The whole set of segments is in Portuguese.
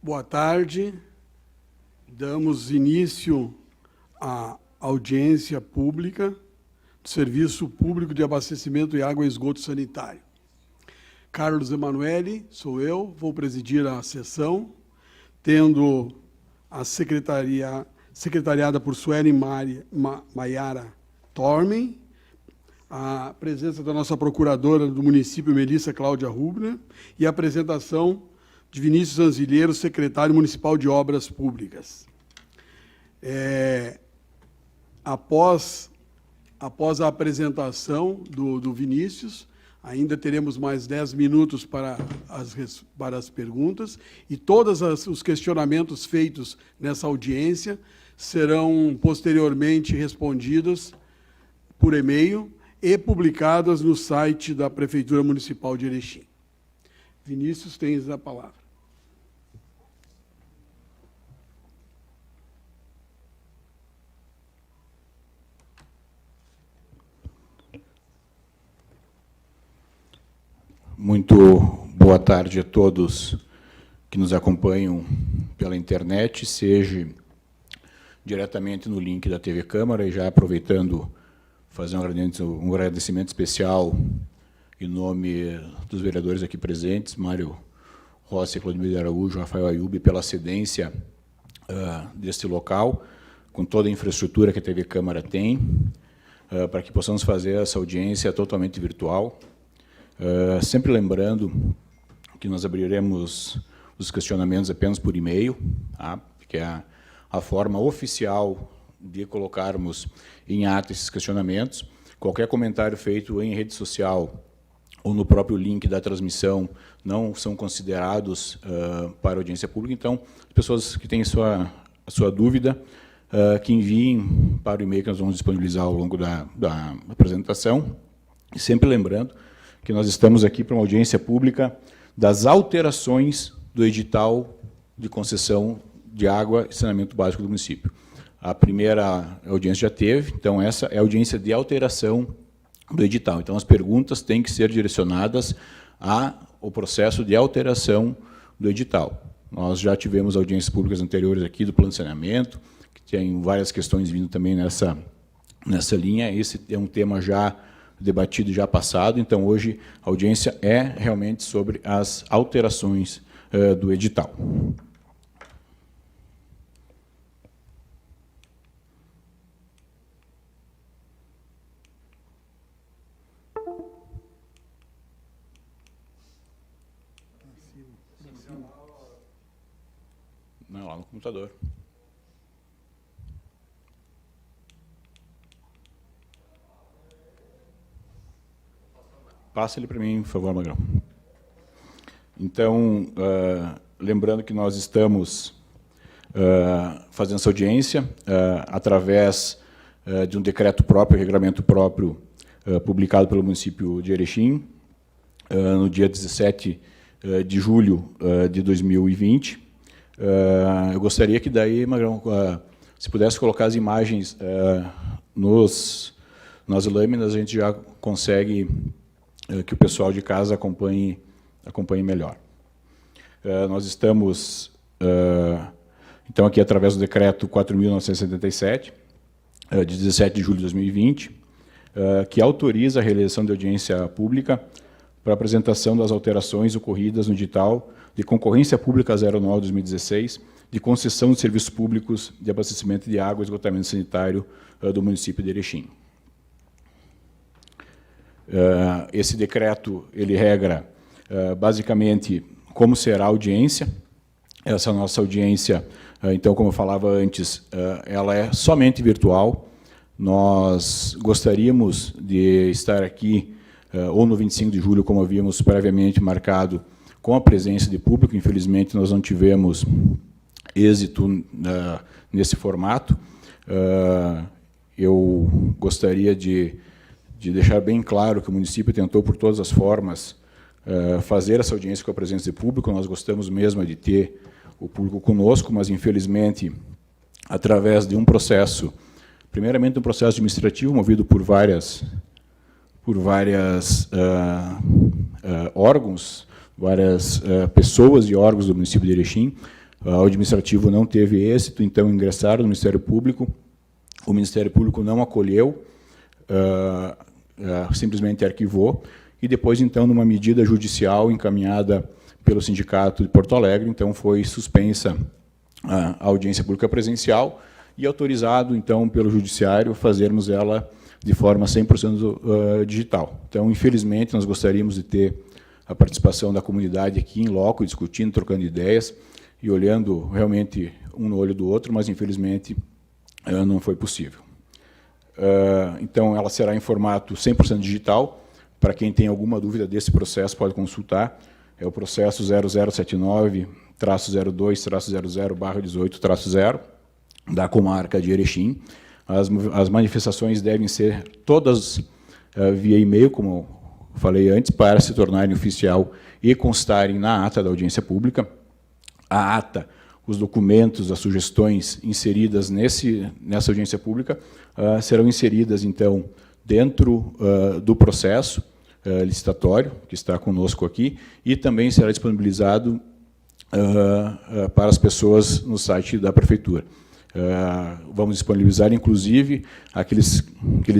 Boa tarde. Damos início à audiência pública do Serviço Público de Abastecimento de Água e Esgoto Sanitário. Carlos Emanuele, sou eu, vou presidir a sessão, tendo a secretariada por Sueli Maiara Tormen, a presença da nossa procuradora do município, Melissa Cláudia Rubner, e a apresentação de Vinícius Anzilheiro, secretário municipal de Obras Públicas. Após a apresentação do Vinícius, ainda teremos mais 10 minutos para as perguntas, e todos os questionamentos feitos nessa audiência serão posteriormente respondidos por e-mail e publicadas no site da Prefeitura Municipal de Erechim. Vinícius, tens a palavra. Muito boa tarde a todos que nos acompanham pela internet, seja diretamente no link da TV Câmara, e já aproveitando fazer um agradecimento especial em nome dos vereadores aqui presentes, Mário Rossi, Claudemir de Araújo, Rafael Ayub, pela cedência deste local, com toda a infraestrutura que a TV Câmara tem, para que possamos fazer essa audiência totalmente virtual. Sempre lembrando que nós abriremos os questionamentos apenas por e-mail, tá? Que é a forma oficial de colocarmos em ato esses questionamentos. Qualquer comentário feito em rede social ou no próprio link da transmissão não são considerados para audiência pública. Então, as pessoas que têm a sua dúvida, que enviem para o e-mail que nós vamos disponibilizar ao longo da apresentação. E sempre lembrando que nós estamos aqui para uma audiência pública das alterações do edital de concessão de água e saneamento básico do município. A primeira audiência já teve, então essa é a audiência de alteração do edital. Então as perguntas têm que ser direcionadas ao processo de alteração do edital. Nós já tivemos audiências públicas anteriores aqui do plano de saneamento, que tem várias questões vindo também nessa linha. Esse é um tema já debatido, já passado, então hoje a audiência é realmente sobre as alterações do edital. Não, lá no computador. Passa ele para mim, por favor, Magrão. Então, lembrando que nós estamos fazendo essa audiência através de um decreto próprio, regramento próprio, publicado pelo município de Erechim, no dia 17 de julho de 2020. Eu gostaria que daí, Magrão, se pudesse colocar as imagens nas lâminas, a gente já consegue que o pessoal de casa acompanhe melhor. Nós estamos, então, aqui através do decreto 4.977, de 17 de julho de 2020, que autoriza a realização de audiência pública para apresentação das alterações ocorridas no edital de concorrência pública 09/2016, de concessão de serviços públicos de abastecimento de água e esgotamento sanitário do município de Erechim. Esse decreto, ele regra basicamente como será a audiência. Essa nossa audiência, então, como eu falava antes, ela é somente virtual. Nós gostaríamos de estar aqui ou no 25 de julho, como havíamos previamente marcado, com a presença de público. Infelizmente, nós não tivemos êxito nesse formato. Eu gostaria de deixar bem claro que o município tentou, por todas as formas, fazer essa audiência com a presença de público. Nós gostamos mesmo de ter o público conosco, mas, infelizmente, através de um processo, primeiramente um processo administrativo movido por várias órgãos, várias pessoas e órgãos do município de Erechim, o administrativo não teve êxito, então ingressaram no Ministério Público. O Ministério Público não acolheu, simplesmente arquivou, e depois, então, numa medida judicial encaminhada pelo Sindicato de Porto Alegre, então foi suspensa a audiência pública presencial e autorizado, então, pelo Judiciário fazermos ela de forma 100% digital. Então, infelizmente, nós gostaríamos de ter a participação da comunidade aqui em loco, discutindo, trocando ideias e olhando realmente um no olho do outro, mas, infelizmente, não foi possível. Então, ela será em formato 100% digital. Para quem tem alguma dúvida desse processo, pode consultar. É o processo 0079-02-00/18-0 da comarca de Erechim. As manifestações devem ser todas via e-mail, como falei antes, para se tornarem oficial e constarem na ata da audiência pública. A ata, os documentos, as sugestões inseridas nessa audiência pública serão inseridas, então, dentro do processo licitatório, que está conosco aqui, e também será disponibilizado para as pessoas no site da Prefeitura. Vamos disponibilizar, inclusive, aqueles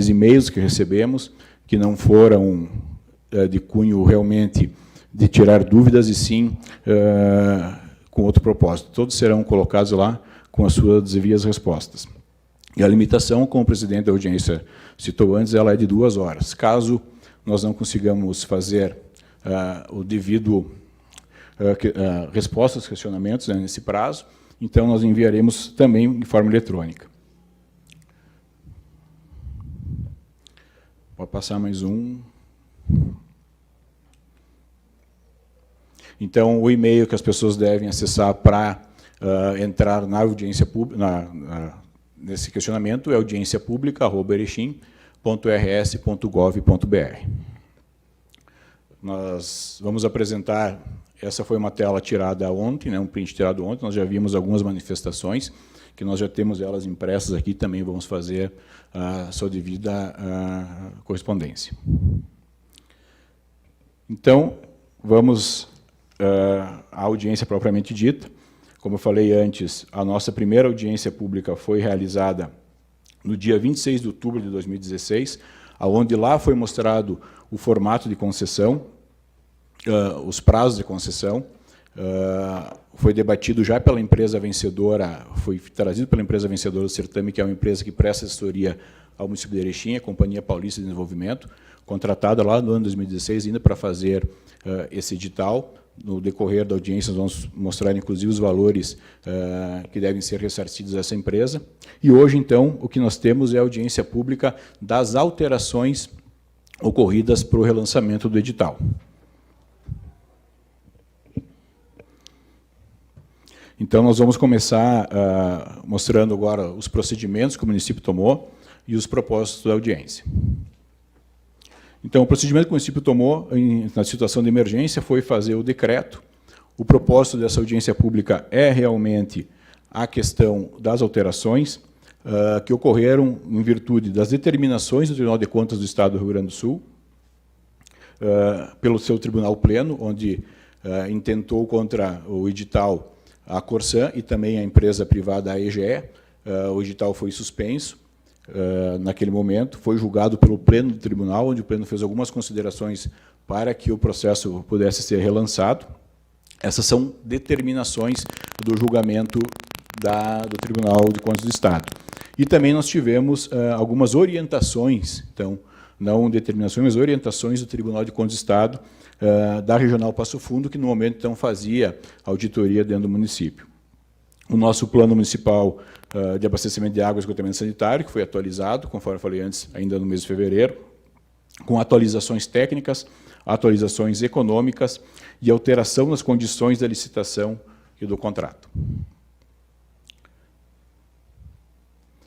e-mails que recebemos, que não foram de cunho realmente de tirar dúvidas, e sim com outro propósito. Todos serão colocados lá com as suas devidas respostas. E a limitação, como o presidente da audiência citou antes, ela é de 2 horas. Caso nós não consigamos fazer o devido resposta aos questionamentos nesse prazo, então nós enviaremos também em forma eletrônica. Pode passar mais um. Então, o e-mail que as pessoas devem acessar para entrar na audiência pública, nesse questionamento, é audienciapublica@erechim.rs.gov.br. Nós vamos apresentar, essa foi uma tela tirada ontem, né, um print tirado ontem, nós já vimos algumas manifestações, que nós já temos elas impressas aqui, também vamos fazer a sua devida correspondência. Então, vamos à audiência propriamente dita. Como eu falei antes, a nossa primeira audiência pública foi realizada no dia 26 de outubro de 2016, onde lá foi mostrado o formato de concessão, os prazos de concessão, foi debatido já pela empresa vencedora, foi trazido pela empresa vencedora do certame, que é uma empresa que presta assessoria ao município de Erechim, a Companhia Paulista de Desenvolvimento, contratada lá no ano 2016 ainda para fazer esse edital. No decorrer da audiência, nós vamos mostrar, inclusive, os valores que devem ser ressarcidos a essa empresa. E hoje, então, o que nós temos é a audiência pública das alterações ocorridas para o relançamento do edital. Então, nós vamos começar mostrando agora os procedimentos que o município tomou e os propósitos da audiência. Então, o procedimento que o município tomou na situação de emergência foi fazer o decreto. O propósito dessa audiência pública é realmente a questão das alterações que ocorreram em virtude das determinações do Tribunal de Contas do Estado do Rio Grande do Sul, pelo seu Tribunal Pleno, onde intentou contra o edital a Corsan e também a empresa privada a EGE. O edital foi suspenso. Naquele momento, foi julgado pelo Pleno do Tribunal, onde o Pleno fez algumas considerações para que o processo pudesse ser relançado. Essas são determinações do julgamento do Tribunal de Contas do Estado. E também nós tivemos algumas orientações, então, não determinações, mas orientações do Tribunal de Contas do Estado, da Regional Passo Fundo, que no momento então fazia auditoria dentro do município. O nosso plano municipal de abastecimento de água e esgotamento sanitário, que foi atualizado, conforme eu falei antes, ainda no mês de fevereiro, com atualizações técnicas, atualizações econômicas e alteração nas condições da licitação e do contrato.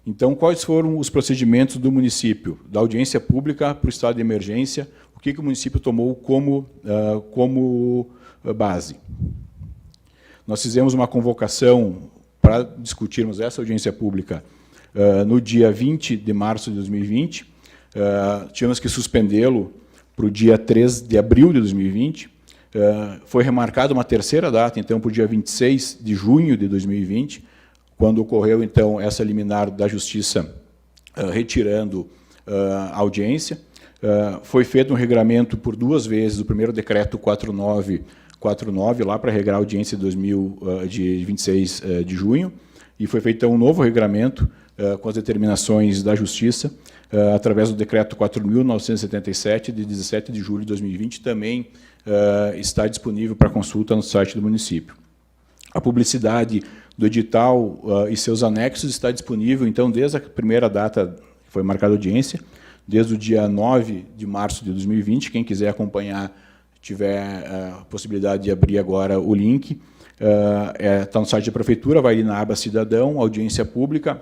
Então, quais foram os procedimentos do município, da audiência pública para o estado de emergência, o que o município tomou como base? Nós fizemos uma convocação para discutirmos essa audiência pública no dia 20 de março de 2020. Tínhamos que suspendê-lo para o dia 3 de abril de 2020, Foi remarcada uma terceira data, então, para o dia 26 de junho de 2020, quando ocorreu, então, essa liminar da Justiça retirando a audiência. Foi feito um regramento por 2 vezes, o primeiro decreto 4949, lá para regrar a audiência de 26 de junho, e foi feito um novo regramento com as determinações da Justiça, através do decreto 4.977, de 17 de julho de 2020, também está disponível para consulta no site do município. A publicidade do edital e seus anexos está disponível, então, desde a primeira data que foi marcada a audiência, desde o dia 9 de março de 2020, quem quiser acompanhar, tiver a possibilidade de abrir agora o link, está no site da Prefeitura, vai ali na aba Cidadão, Audiência Pública,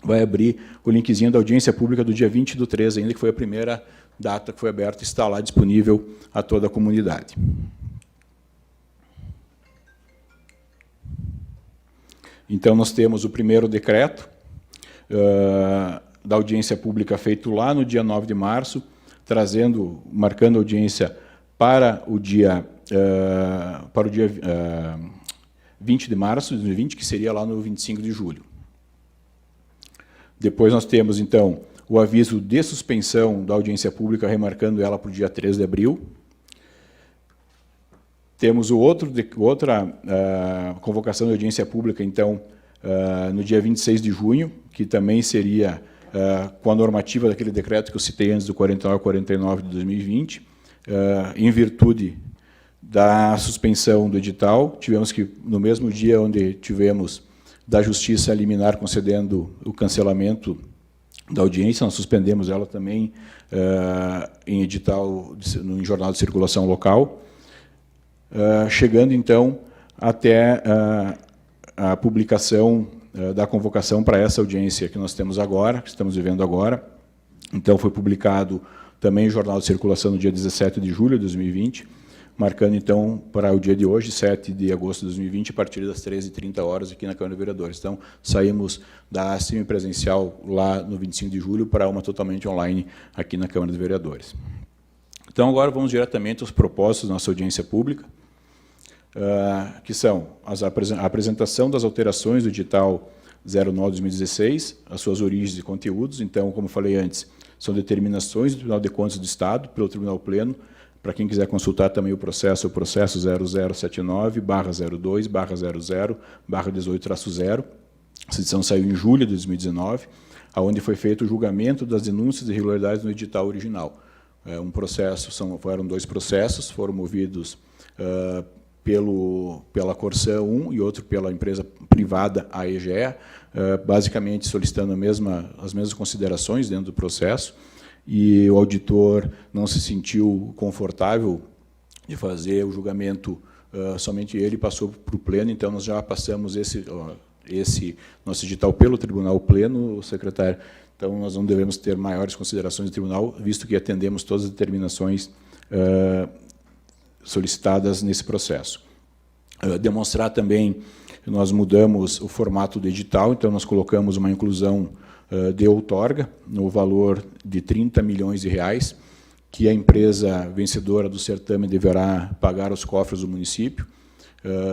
vai abrir o linkzinho da audiência pública do dia 20/3, ainda que foi a primeira data que foi aberta, está lá disponível a toda a comunidade. Então, nós temos o primeiro decreto da audiência pública feito lá no dia 9 de março, marcando a audiência para o dia 20 de março de 2020, que seria lá no 25 de julho. Depois nós temos, então, o aviso de suspensão da audiência pública, remarcando ela para o dia 3 de abril. Temos outra convocação de audiência pública, então, no dia 26 de junho, que também seria com a normativa daquele decreto que eu citei antes, do 4949 de 2020, em virtude da suspensão do edital. Tivemos que, no mesmo dia onde tivemos da Justiça a liminar concedendo o cancelamento da audiência, nós suspendemos ela também em edital, em jornal de circulação local, chegando, então, até a publicação da convocação para essa audiência que nós temos agora, que estamos vivendo agora. Então, foi publicado também em jornal de circulação no dia 17 de julho de 2020, marcando, então, para o dia de hoje, 7 de agosto de 2020, a partir das 13h30 aqui na Câmara de Vereadores. Então, saímos da semipresencial lá no 25 de julho para uma totalmente online aqui na Câmara de Vereadores. Então, agora vamos diretamente aos propósitos da nossa audiência pública, que são a apresentação das alterações do edital 09/2016, as suas origens e conteúdos. Então, como falei antes, são determinações do Tribunal de Contas do Estado, pelo Tribunal Pleno. Para quem quiser consultar também o processo 0079/02/00/18-0. Essa edição saiu em julho de 2019, onde foi feito o julgamento das denúncias de irregularidades no edital original. Foram 2 processos, foram movidos pela Corsã 1 e outro pela empresa privada, a EGE, basicamente solicitando as mesmas considerações dentro do processo, e o auditor não se sentiu confortável de fazer o julgamento, somente ele passou para o Pleno. Então, nós já passamos esse nosso edital pelo Tribunal Pleno, secretário. Então, nós não devemos ter maiores considerações do Tribunal, visto que atendemos todas as determinações solicitadas nesse processo. Demonstrar também que nós mudamos o formato do edital, então nós colocamos uma inclusão de outorga no valor de R$30 milhões, que a empresa vencedora do certame deverá pagar aos cofres do município,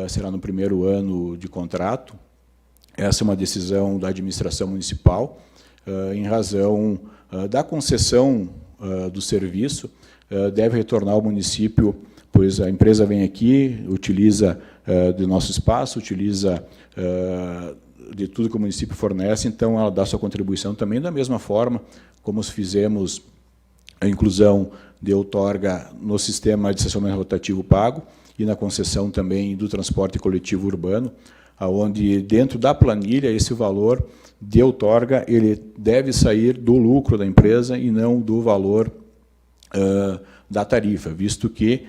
será no primeiro ano de contrato. Essa é uma decisão da administração municipal, em razão da concessão do serviço, deve retornar ao município, pois a empresa vem aqui, utiliza do nosso espaço, utiliza de tudo que o município fornece, então ela dá sua contribuição também da mesma forma como fizemos a inclusão de outorga no sistema de estacionamento rotativo pago e na concessão também do transporte coletivo urbano, onde dentro da planilha esse valor de outorga ele deve sair do lucro da empresa e não do valor da tarifa, visto que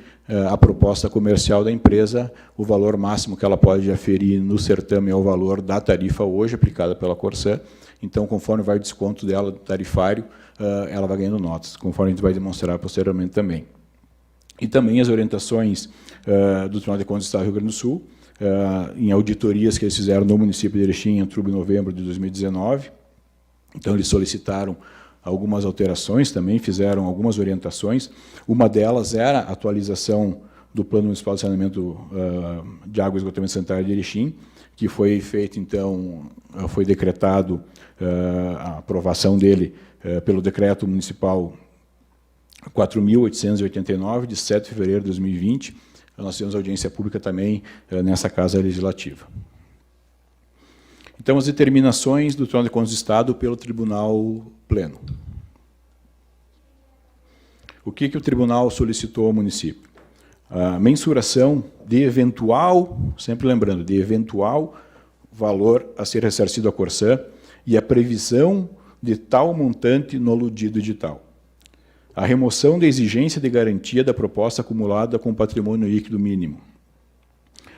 a proposta comercial da empresa, o valor máximo que ela pode aferir no certame é o valor da tarifa hoje aplicada pela Corsã. Então, conforme vai o desconto dela do tarifário, ela vai ganhando notas, conforme a gente vai demonstrar posteriormente também. E também as orientações do Tribunal de Contas do Estado do Rio Grande do Sul, em auditorias que eles fizeram no município de Erechim em outubro e novembro de 2019. Então, eles solicitaram algumas alterações também, fizeram algumas orientações. Uma delas era a atualização do Plano Municipal de Saneamento de Água e Esgotamento Sanitário de Erechim, que foi feito, então, foi decretado a aprovação dele pelo Decreto Municipal 4.889, de 7 de fevereiro de 2020. Nós temos audiência pública também nessa Casa Legislativa. Então, as determinações do Tribunal de Contas do Estado pelo Tribunal Pleno. O que o Tribunal solicitou ao município? A mensuração de eventual, sempre lembrando, de eventual valor a ser ressarcido à Corsã e a previsão de tal montante no aludido edital. A remoção da exigência de garantia da proposta acumulada com patrimônio líquido mínimo.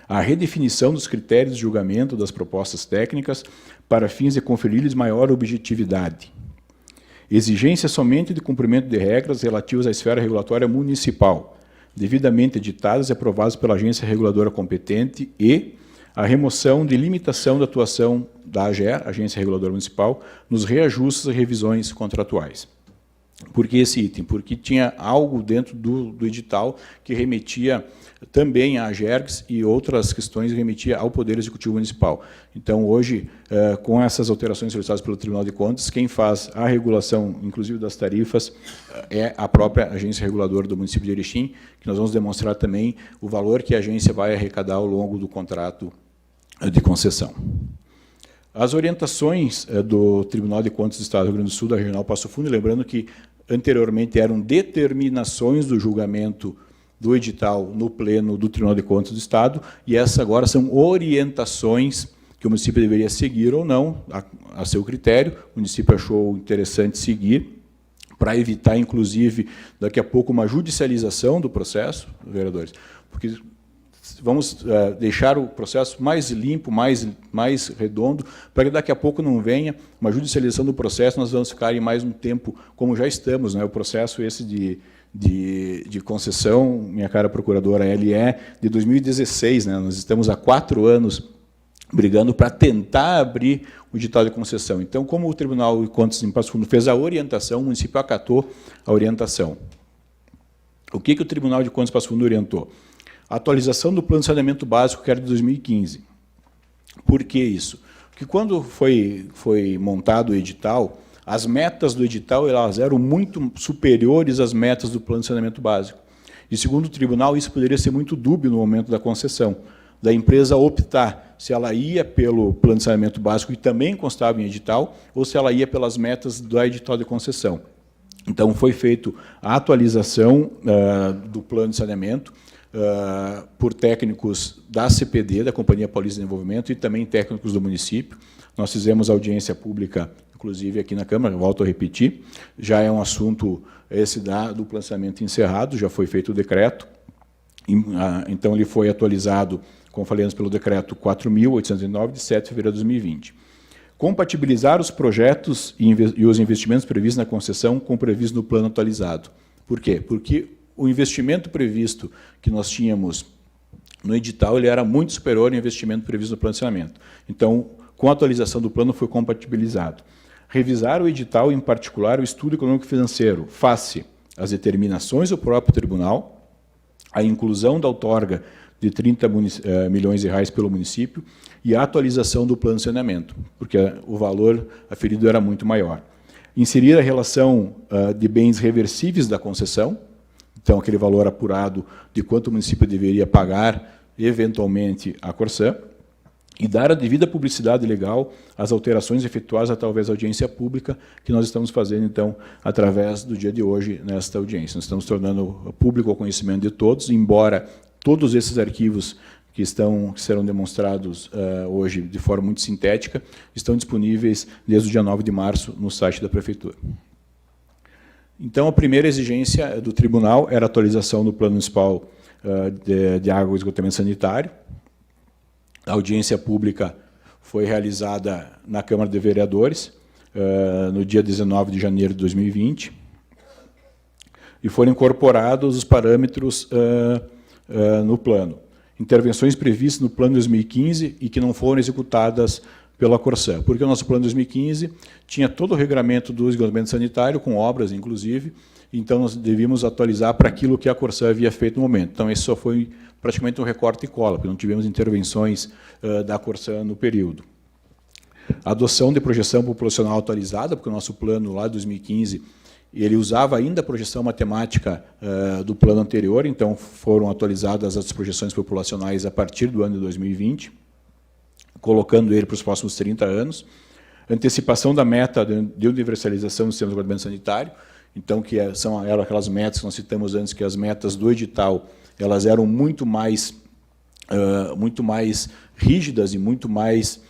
A redefinição dos critérios de julgamento das propostas técnicas para fins de conferir-lhes maior objetividade. Exigência somente de cumprimento de regras relativas à esfera regulatória municipal, devidamente editadas e aprovadas pela agência reguladora competente, e a remoção de limitação da atuação da AGER, Agência Reguladora Municipal, nos reajustes e revisões contratuais. Por que esse item? Porque tinha algo dentro do edital que remetia também à AGERGS e outras questões que remetia ao Poder Executivo Municipal. Então, hoje, com essas alterações solicitadas pelo Tribunal de Contas, quem faz a regulação, inclusive das tarifas, é a própria agência reguladora do município de Erechim, que nós vamos demonstrar também o valor que a agência vai arrecadar ao longo do contrato de concessão. As orientações do Tribunal de Contas do Estado do Rio Grande do Sul, da Regional Passo Fundo, lembrando que anteriormente eram determinações do julgamento do edital no pleno do Tribunal de Contas do Estado, e essas agora são orientações que o município deveria seguir ou não, a seu critério. O município achou interessante seguir, para evitar, inclusive, daqui a pouco, uma judicialização do processo, vereadores, porque vamos deixar o processo mais limpo, mais redondo, para que daqui a pouco não venha uma judicialização do processo, nós vamos ficar em mais um tempo, como já estamos, né? O processo esse de concessão, minha cara procuradora, ele é de 2016, né? Nós estamos há 4 anos brigando para tentar abrir o edital de concessão. Então, como o Tribunal de Contas em Passo Fundo fez a orientação, o município acatou a orientação. O que o Tribunal de Contas de Passo Fundo orientou? A atualização do Plano de Saneamento Básico, que era de 2015. Por que isso? Porque quando foi montado o edital, as metas do edital elas eram muito superiores às metas do Plano de Saneamento Básico. E, segundo o tribunal, isso poderia ser muito dúbio no momento da concessão, da empresa optar se ela ia pelo Plano de Saneamento Básico, que também constava em edital, ou se ela ia pelas metas do edital de concessão. Então, foi feita a atualização do Plano de Saneamento, por técnicos da CPD, da Companhia Paulista de Desenvolvimento, e também técnicos do município. Nós fizemos audiência pública, inclusive aqui na Câmara, volto a repetir, já é um assunto esse do planejamento encerrado, já foi feito o decreto, então ele foi atualizado, como falamos, pelo decreto 4.809, de 7 de fevereiro de 2020. Compatibilizar os projetos e os investimentos previstos na concessão com o previsto no plano atualizado. Por quê? Porque o investimento previsto que nós tínhamos no edital ele era muito superior ao investimento previsto no plano de saneamento. Então, com a atualização do plano, foi compatibilizado. Revisar o edital, em particular, o estudo econômico-financeiro, face às determinações do próprio tribunal, a inclusão da outorga de 30 milhões de reais pelo município e a atualização do plano de saneamento, porque o valor aferido era muito maior. Inserir a relação de bens reversíveis da concessão, então, aquele valor apurado de quanto o município deveria pagar, eventualmente, à Corsã, e dar a devida publicidade legal às alterações efetuadas através da audiência pública, que nós estamos fazendo, então, através do dia de hoje, nesta audiência. Nós estamos tornando público o conhecimento de todos, embora todos esses arquivos que serão demonstrados hoje de forma muito sintética, estão disponíveis desde o dia 9 de março no site da Prefeitura. Então, a primeira exigência do tribunal era a atualização do Plano Municipal de Água e Esgotamento Sanitário. A audiência pública foi realizada na Câmara de Vereadores, no dia 19 de janeiro de 2020, e foram incorporados os parâmetros no plano. Intervenções previstas no plano de 2015 e que não foram executadas pela Corsã, porque o nosso plano de 2015 tinha todo o regramento do esgotamento sanitário, com obras, inclusive, então nós devíamos atualizar para aquilo que a Corsã havia feito no momento. Então, esse só foi praticamente um recorte e cola, porque não tivemos intervenções da Corsã no período. A adoção de projeção populacional atualizada, porque o nosso plano lá de 2015, ele usava ainda a projeção matemática do plano anterior, então foram atualizadas as projeções populacionais a partir do ano de 2020, colocando ele para os próximos 30 anos. Antecipação da meta de universalização do sistema de esgotamento sanitário, então, eram aquelas metas que nós citamos antes, que as metas do edital, elas eram muito mais rígidas e muito mais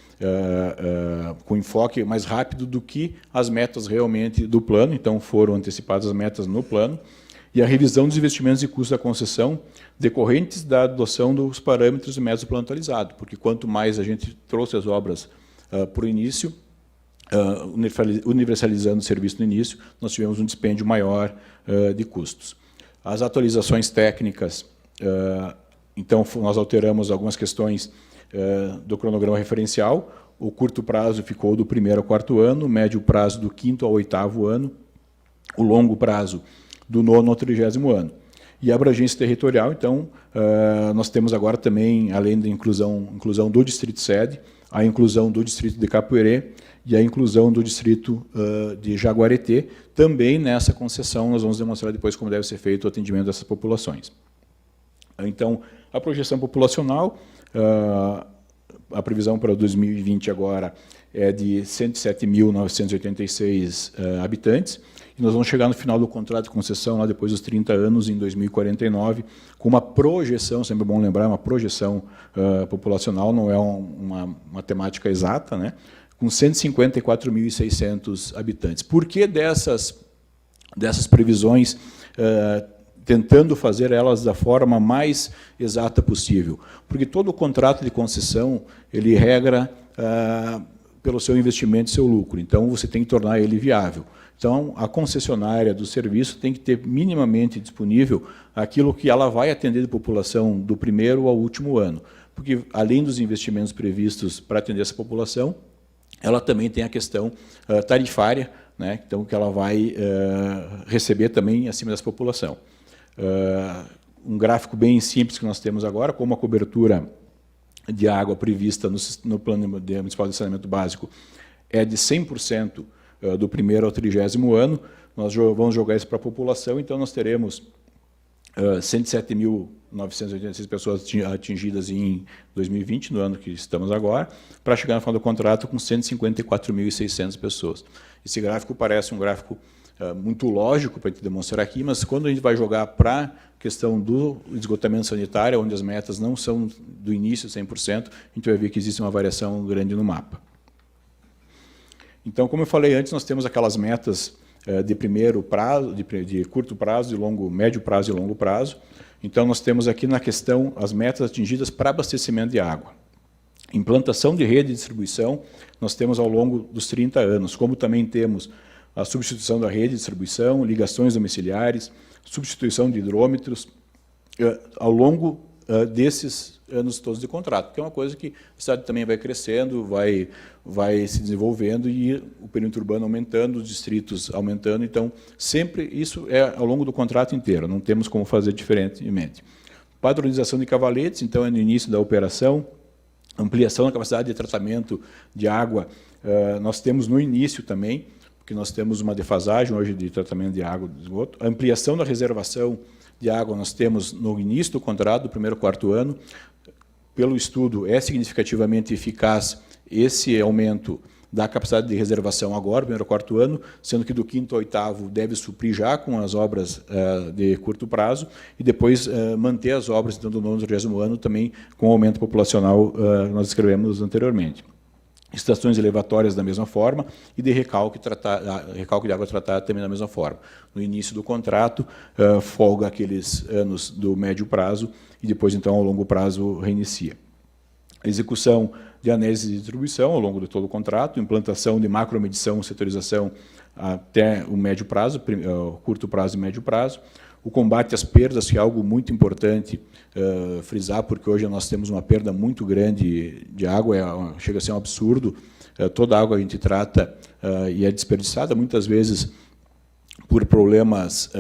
com enfoque mais rápido do que as metas realmente do plano, então foram antecipadas as metas no plano, e a revisão dos investimentos e custos da concessão decorrentes da adoção dos parâmetros e metas do plano atualizado, porque quanto mais a gente trouxe as obras para o início, universalizando o serviço no início, nós tivemos um dispêndio maior de custos. As atualizações técnicas, então, nós alteramos algumas questões do cronograma referencial. O curto prazo ficou do 1º ao 4º ano, o médio prazo do 5º ao 8º ano, o longo prazo do 9º ao 30º ano. E a abrangência territorial, então, nós temos agora também, além da inclusão do distrito sede, a inclusão do distrito de Capoeirê e a inclusão do distrito de Jaguareté. Também nessa concessão, nós vamos demonstrar depois como deve ser feito o atendimento dessas populações. Então, a projeção populacional, a previsão para 2020 agora é de 107.986 habitantes, e nós vamos chegar no final do contrato de concessão, lá depois dos 30 anos, em 2049, com uma projeção, sempre é bom lembrar, uma projeção populacional, não é uma matemática exata, né, com 154.600 habitantes. Por que dessas previsões, tentando fazer elas da forma mais exata possível? Porque todo o contrato de concessão, ele regra pelo seu investimento e seu lucro, então você tem que tornar ele viável. Então, a concessionária do serviço tem que ter minimamente disponível aquilo que ela vai atender de população do 1º ao último ano, porque, além dos investimentos previstos para atender essa população, ela também tem a questão tarifária, né, então, que ela vai receber também acima dessa população. Um gráfico bem simples que nós temos agora, como a cobertura de água prevista no Plano Municipal de Saneamento Básico é de 100% do 1º ao 30º ano, nós vamos jogar isso para a população, então nós teremos 107.986 pessoas atingidas em 2020, no ano que estamos agora, para chegar no final do contrato com 154.600 pessoas. Esse gráfico parece um gráfico muito lógico para te demonstrar aqui, mas quando a gente vai jogar para a questão do esgotamento sanitário, onde as metas não são do início 100%, a gente vai ver que existe uma variação grande no mapa. Então, como eu falei antes, nós temos aquelas metas de primeiro prazo, de curto prazo, de médio prazo e longo prazo. Então, nós temos aqui na questão as metas atingidas para abastecimento de água. Implantação de rede de distribuição, nós temos ao longo dos 30 anos, como também temos a substituição da rede de distribuição, ligações domiciliares, substituição de hidrômetros, ao longo desses anos todos de contrato, que é uma coisa que a cidade também vai crescendo, vai se desenvolvendo e o perímetro urbano aumentando, os distritos aumentando, então sempre isso é ao longo do contrato inteiro, não temos como fazer diferentemente. Padronização de cavaletes, então é no início da operação, ampliação da capacidade de tratamento de água, nós temos no início também, porque nós temos uma defasagem hoje de tratamento de água do esgoto, a ampliação da reservação de água nós temos no início do contrato, do 1º ao 4º ano. Pelo estudo, é significativamente eficaz esse aumento da capacidade de reservação agora, 1º ao 4º ano, sendo que do 5º ao 8º deve suprir já com as obras de curto prazo e depois manter as obras então, do 9º ao 30º ano também com o aumento populacional que nós descrevemos anteriormente. Estações elevatórias da mesma forma e de recalque de água tratada também da mesma forma. No início do contrato, folga aqueles anos do médio prazo e depois, então, ao longo prazo, reinicia. Execução de anéis de distribuição ao longo de todo o contrato, implantação de macromedição, setorização até o médio prazo, curto prazo e médio prazo, o combate às perdas, que é algo muito importante frisar, porque hoje nós temos uma perda muito grande de água, chega a ser um absurdo toda a água a gente trata e é desperdiçada, muitas vezes por problemas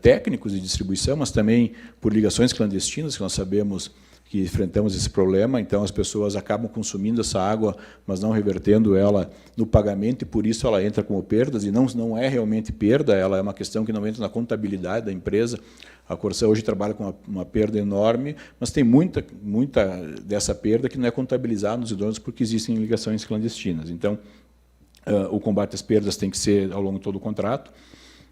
técnicos de distribuição, mas também por ligações clandestinas, que nós sabemos que enfrentamos esse problema. Então, as pessoas acabam consumindo essa água, mas não revertendo ela no pagamento, e por isso ela entra como perdas, e não é realmente perda, ela é uma questão que não entra na contabilidade da empresa. A Corsã hoje trabalha com uma perda enorme, mas tem muita dessa perda que não é contabilizada nos hidrômetros porque existem ligações clandestinas. Então, o combate às perdas tem que ser ao longo de todo o contrato.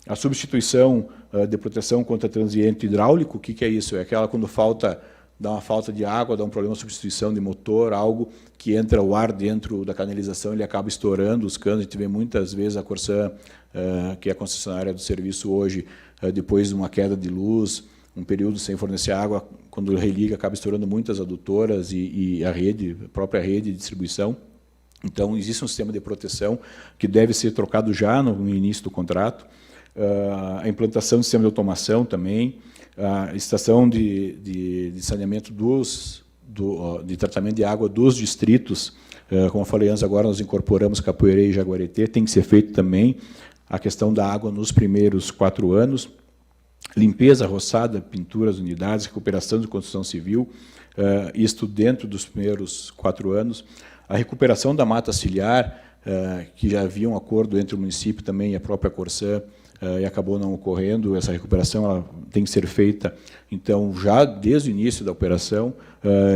A substituição de proteção contra transiente hidráulico, o que é isso? É aquela quando dá uma falta de água, dá um problema de substituição de motor, algo que entra o ar dentro da canalização, ele acaba estourando os canos. A gente vê muitas vezes a Corsã, que é a concessionária do serviço hoje, depois de uma queda de luz, um período sem fornecer água, quando religa, acaba estourando muitas adutoras e a própria rede de distribuição. Então, existe um sistema de proteção que deve ser trocado já no início do contrato. A implantação de sistema de automação também, a estação de saneamento de tratamento de água dos distritos, como eu falei antes, agora nós incorporamos Capoeirê e Jaguareté, tem que ser feito também a questão da água nos primeiros 4 anos, limpeza, roçada, pinturas, unidades, recuperação de construção civil, isto dentro dos primeiros 4 anos, a recuperação da mata ciliar, que já havia um acordo entre o município também e a própria Corsã, e acabou não ocorrendo. Essa recuperação ela tem que ser feita, então, já desde o início da operação,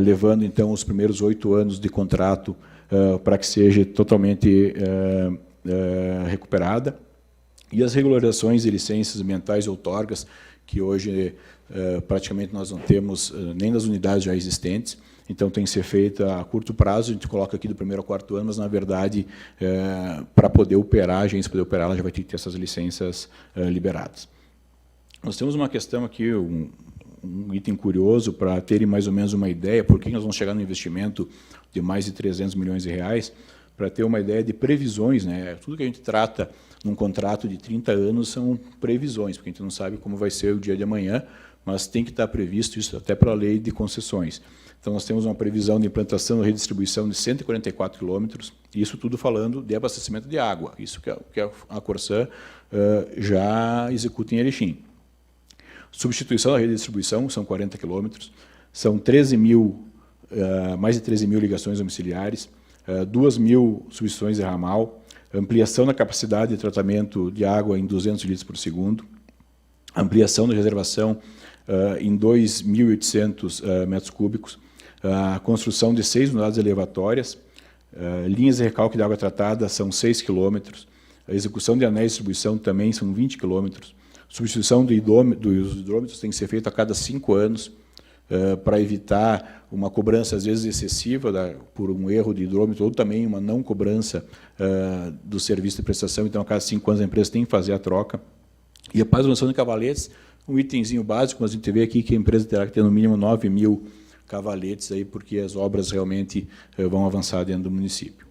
levando, então, os primeiros 8 anos de contrato para que seja totalmente recuperada. E as regularizações de licenças ambientais e outorgas, que hoje praticamente nós não temos nem nas unidades já existentes, então tem que ser feita a curto prazo. A gente coloca aqui do 1º ao 4º ano, mas, na verdade, para poder operar, a agência poder operar, ela já vai ter que ter essas licenças liberadas. Nós temos uma questão aqui, um item curioso, para terem mais ou menos uma ideia, por que nós vamos chegar no investimento de mais de 300 milhões de reais, para ter uma ideia de previsões, né? Tudo que a gente trata num contrato de 30 anos são previsões, porque a gente não sabe como vai ser o dia de amanhã, mas tem que estar previsto isso até para a lei de concessões. Então, nós temos uma previsão de implantação e redistribuição de 144 quilômetros, isso tudo falando de abastecimento de água, isso que a Corsã já executa em Erechim. Substituição da rede de distribuição, são 40 quilômetros, são mais de 13 mil ligações domiciliares, 2.000 substituições de ramal, ampliação da capacidade de tratamento de água em 200 litros por segundo, ampliação da reservação em 2.800 metros cúbicos, a construção de 6 unidades elevatórias, linhas de recalque de água tratada são 6 quilômetros, a execução de anéis de distribuição também são 20 quilômetros, substituição dos hidrômetros tem que ser feita a cada 5 anos, para evitar uma cobrança, às vezes, excessiva por um erro de hidrômetro, ou também uma não cobrança do serviço de prestação. Então, a cada 5 anos, a empresa tem que fazer a troca. E a manutenção de cavaletes, um itemzinho básico, mas a gente vê aqui que a empresa terá que ter, no mínimo, 9.000 cavaletes, aí, porque as obras realmente vão avançar dentro do município.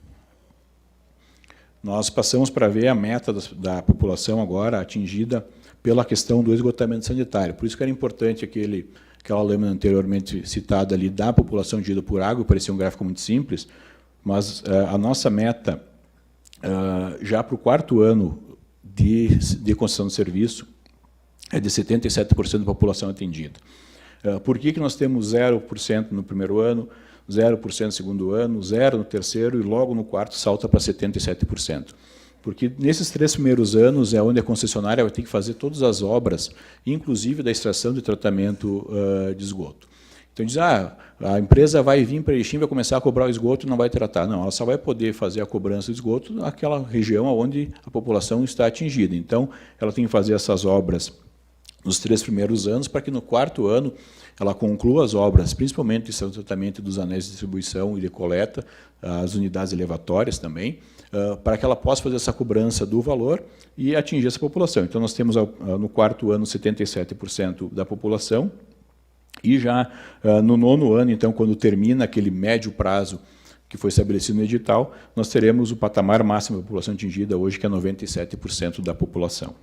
Nós passamos para ver a meta da população agora atingida pela questão do esgotamento sanitário. Por isso que era importante aquela lâmina anteriormente citada ali da população atingida por água, parecia um gráfico muito simples, mas a nossa meta, já para o 4º ano de concessão de serviço, é de 77% da população atendida. Por que nós temos 0% no 1º ano, 0% no 2º ano, 0% no 3º e logo no 4º salta para 77%? Porque nesses 3 primeiros anos é onde a concessionária vai ter que fazer todas as obras, inclusive da extração de tratamento de esgoto. Então, diz, a empresa vai vir para Erechim, vai começar a cobrar o esgoto e não vai tratar. Não, ela só vai poder fazer a cobrança do esgoto naquela região onde a população está atingida. Então, ela tem que fazer essas obras nos 3 primeiros anos, para que no 4º ano ela conclua as obras, principalmente de tratamento dos anéis de distribuição e de coleta, as unidades elevatórias também, para que ela possa fazer essa cobrança do valor e atingir essa população. Então, nós temos no 4º ano 77% da população, e já no 9º ano, então, quando termina aquele médio prazo que foi estabelecido no edital, nós teremos o patamar máximo da população atingida hoje, que é 97% da população.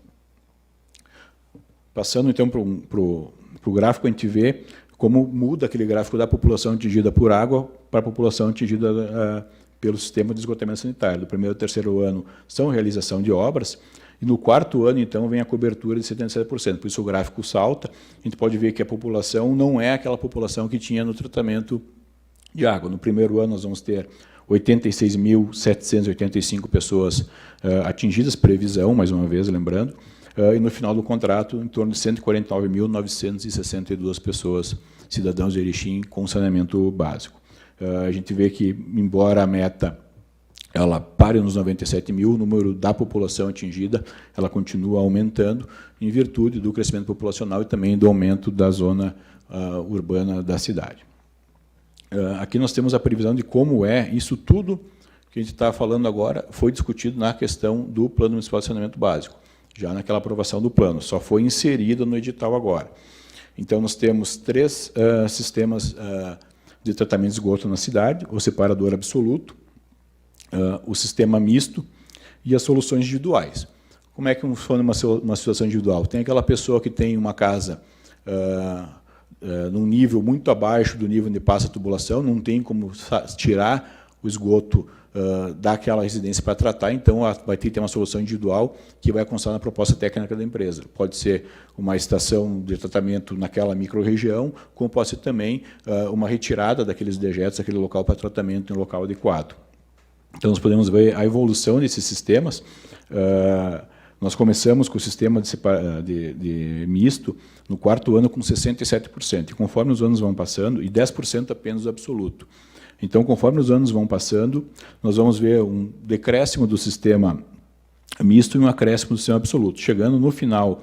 Passando, então, para o gráfico, a gente vê como muda aquele gráfico da população atingida por água para a população atingida pelo sistema de esgotamento sanitário. Do primeiro ao terceiro ano são realização de obras, e no quarto ano, então, vem a cobertura de 77%. Por isso o gráfico salta, a gente pode ver que a população não é aquela população que tinha no tratamento de água. No primeiro ano, nós vamos ter 86.785 pessoas atingidas, previsão, mais uma vez, lembrando, e no final do contrato, em torno de 149.962 pessoas, cidadãos de Erechim, com saneamento básico. A gente vê que, embora a meta ela pare nos 97 mil, o número da população atingida ela continua aumentando em virtude do crescimento populacional e também do aumento da zona urbana da cidade. Aqui nós temos a previsão de como é isso tudo que a gente está falando agora foi discutido na questão do Plano Municipal de Saneamento Básico, já naquela aprovação do plano, só foi inserida no edital agora. Então, nós temos 3 sistemas de tratamento de esgoto na cidade, o separador absoluto, o sistema misto e as soluções individuais. Como é que funciona uma situação individual? Tem aquela pessoa que tem uma casa num nível muito abaixo do nível onde passa a tubulação, não tem como tirar o esgoto daquela residência para tratar, então vai ter que ter uma solução individual que vai constar na proposta técnica da empresa. Pode ser uma estação de tratamento naquela microrregião, como pode ser também uma retirada daqueles dejetos, daquele local para tratamento em um local adequado. Então, nós podemos ver a evolução desses sistemas. Nós começamos com o sistema de misto no quarto ano com 67%, e conforme os anos vão passando, e 10% apenas do absoluto. Então, conforme os anos vão passando, nós vamos ver um decréscimo do sistema misto e um acréscimo do sistema absoluto. Chegando no final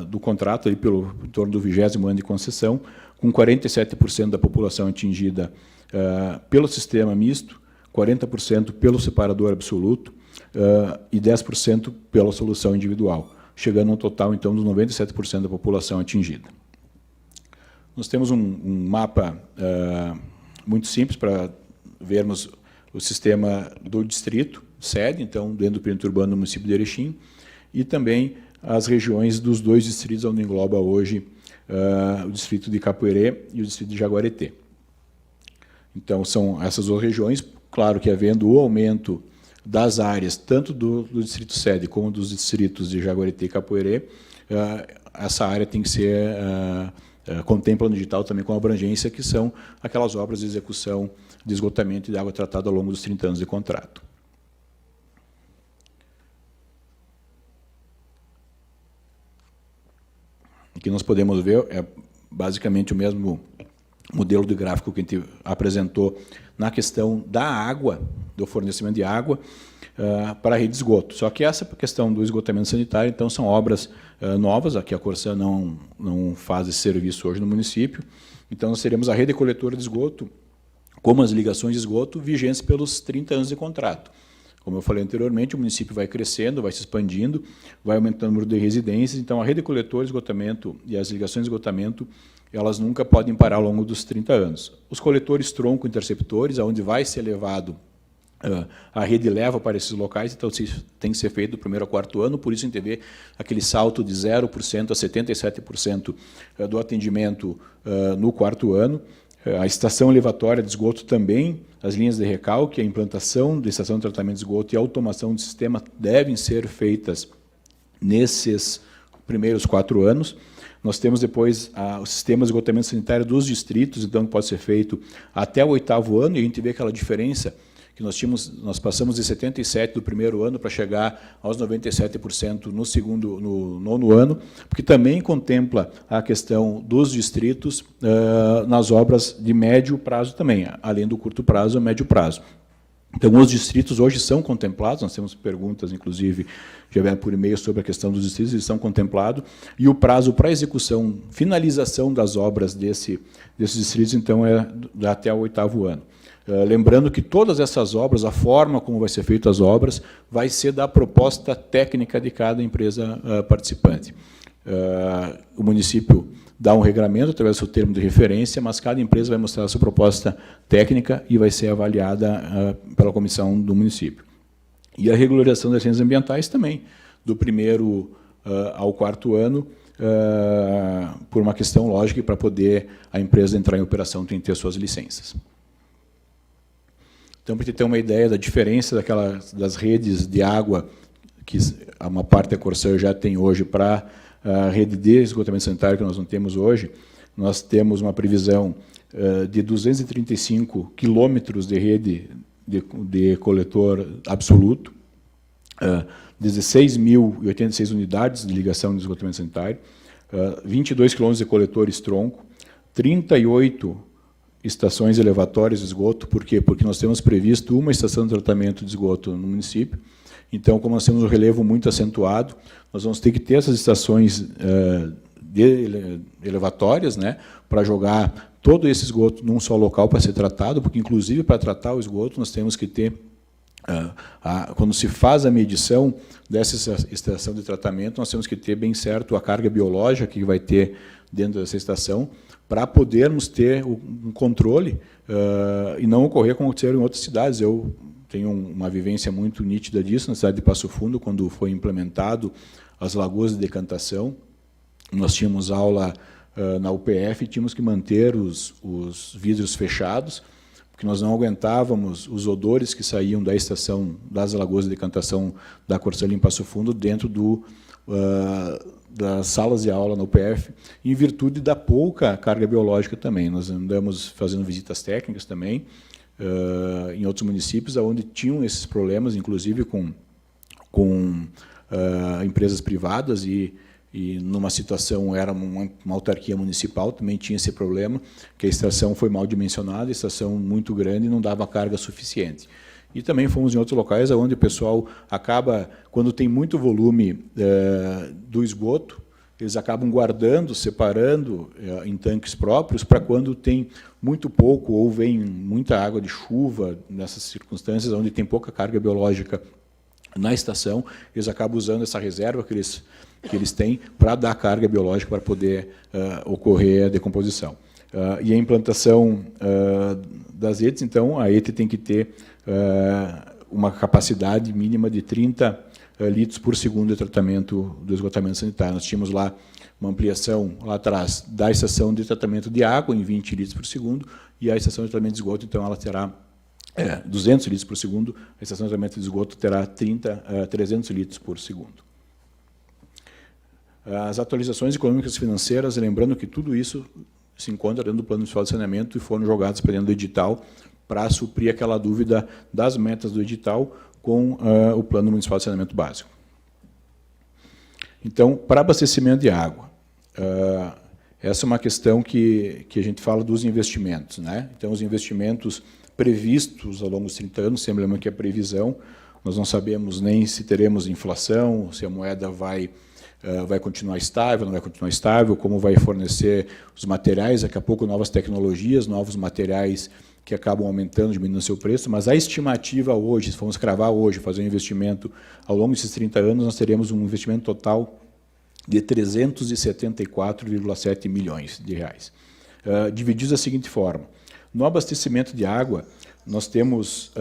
do contrato, aí em torno do 20º ano de concessão, com 47% da população atingida pelo sistema misto, 40% pelo separador absoluto e 10% pela solução individual, chegando a um total, então, dos 97% da população atingida. Nós temos um mapa muito simples para vermos o sistema do distrito, sede, então, dentro do perímetro urbano do município de Erechim, e também as regiões dos 2 distritos, onde engloba hoje o distrito de Capoeirê e o distrito de Jaguareté. Então, são essas 2 regiões, claro que havendo o aumento das áreas, tanto do distrito sede como dos distritos de Jaguareté e Capoeirê, essa área tem que ser contempla no edital também com abrangência, que são aquelas obras de execução de esgotamento de água tratada ao longo dos 30 anos de contrato. Aqui nós podemos ver, basicamente o mesmo modelo de gráfico que a gente apresentou na questão da água, do fornecimento de água para a rede de esgoto. Só que essa questão do esgotamento sanitário, então, são obras novas, aqui a Corsã não faz esse serviço hoje no município, então nós teremos a rede coletora de esgoto, como as ligações de esgoto, vigentes pelos 30 anos de contrato. Como eu falei anteriormente, o município vai crescendo, vai se expandindo, vai aumentando o número de residências, então a rede coletora de esgotamento e as ligações de esgotamento, elas nunca podem parar ao longo dos 30 anos. Os coletores tronco-interceptores, aonde vai ser levado a rede leva para esses locais, então tem que ser feito do primeiro ao quarto ano, por isso a gente vê aquele salto de 0% a 77% do atendimento no quarto ano. A estação elevatória de esgoto também, as linhas de recalque, a implantação da estação de tratamento de esgoto e a automação do sistema devem ser feitas nesses primeiros 4 anos. Nós temos depois o sistema de esgotamento sanitário dos distritos, então pode ser feito até o 8º ano, e a gente vê aquela diferença que nós passamos de 77% do primeiro ano para chegar aos 97% no 9º ano, porque também contempla a questão dos distritos nas obras de médio prazo também, além do curto prazo e médio prazo. Então, os distritos hoje são contemplados, nós temos perguntas, inclusive, já vieram por e-mail sobre a questão dos distritos, eles são contemplados, e o prazo para execução, finalização das obras desses distritos, então, é até o 8º ano. Lembrando que todas essas obras, a forma como vai ser feita as obras, vai ser da proposta técnica de cada empresa participante. O município dá um regramento através do seu termo de referência, mas cada empresa vai mostrar a sua proposta técnica e vai ser avaliada pela comissão do município. E a regularização das licenças ambientais também, do primeiro ao 4º ano, por uma questão lógica, para poder a empresa entrar em operação tem que ter suas licenças. Então, para você ter uma ideia da diferença das redes de água, que uma parte da Corsã já tem hoje, para a rede de esgotamento sanitário, que nós não temos hoje, nós temos uma previsão de 235 quilômetros de rede de coletor absoluto, 16.086 unidades de ligação de esgotamento sanitário, 22 quilômetros de coletores tronco, 38 estações elevatórias de esgoto. Por quê? Porque nós temos previsto uma estação de tratamento de esgoto no município. Então, como nós temos um relevo muito acentuado, nós vamos ter que ter essas estações elevatórias, né, para jogar todo esse esgoto num só local para ser tratado, porque, inclusive, para tratar o esgoto, nós temos que ter, quando se faz a medição dessa estação de tratamento, nós temos que ter bem certo a carga biológica que vai ter dentro dessa estação, para podermos ter um controle e não ocorrer como aconteceu em outras cidades. Eu tenho uma vivência muito nítida disso na cidade de Passo Fundo, quando foi implementado as lagoas de decantação. Nós tínhamos aula na UPF e tínhamos que manter os vidros fechados, porque nós não aguentávamos os odores que saíam da estação das lagoas de decantação da Corsã em Passo Fundo dentro das salas de aula na UPF, em virtude da pouca carga biológica também. Nós andamos fazendo visitas técnicas também em outros municípios, onde tinham esses problemas, inclusive com empresas privadas, e numa situação, era uma autarquia municipal, também tinha esse problema, que a estação foi mal dimensionada, a estação muito grande e não dava carga suficiente. E também fomos em outros locais onde o pessoal acaba, quando tem muito volume do esgoto, eles acabam guardando, separando em tanques próprios, para quando tem muito pouco ou vem muita água de chuva, nessas circunstâncias onde tem pouca carga biológica na estação, eles acabam usando essa reserva que eles têm para dar carga biológica para poder ocorrer a decomposição. E a implantação das ETs, então, a ET tem que ter uma capacidade mínima de 30 litros por segundo de tratamento do esgotamento sanitário. Nós tínhamos lá uma ampliação, lá atrás, da estação de tratamento de água, em 20 litros por segundo, e a estação de tratamento de esgoto, então, ela terá 200 litros por segundo, a estação de tratamento de esgoto terá 300 litros por segundo. As atualizações econômicas e financeiras, lembrando que tudo isso se encontra dentro do Plano Municipal de Saneamento e foram jogados para dentro do edital para suprir aquela dúvida das metas do edital com o Plano Municipal de Saneamento Básico. Então, para abastecimento de água, essa é uma questão que a gente fala dos investimentos, né? Então, os investimentos previstos ao longo dos 30 anos, sempre lembrando que é previsão, nós não sabemos nem se teremos inflação, se a moeda vai continuar estável, não vai continuar estável, como vai fornecer os materiais, daqui a pouco novas tecnologias, novos materiais que acabam aumentando, diminuindo o seu preço, mas a estimativa hoje, se formos cravar hoje, fazer um investimento ao longo desses 30 anos, nós teremos um investimento total de 374,7 milhões de reais. Divididos da seguinte forma: no abastecimento de água, nós temos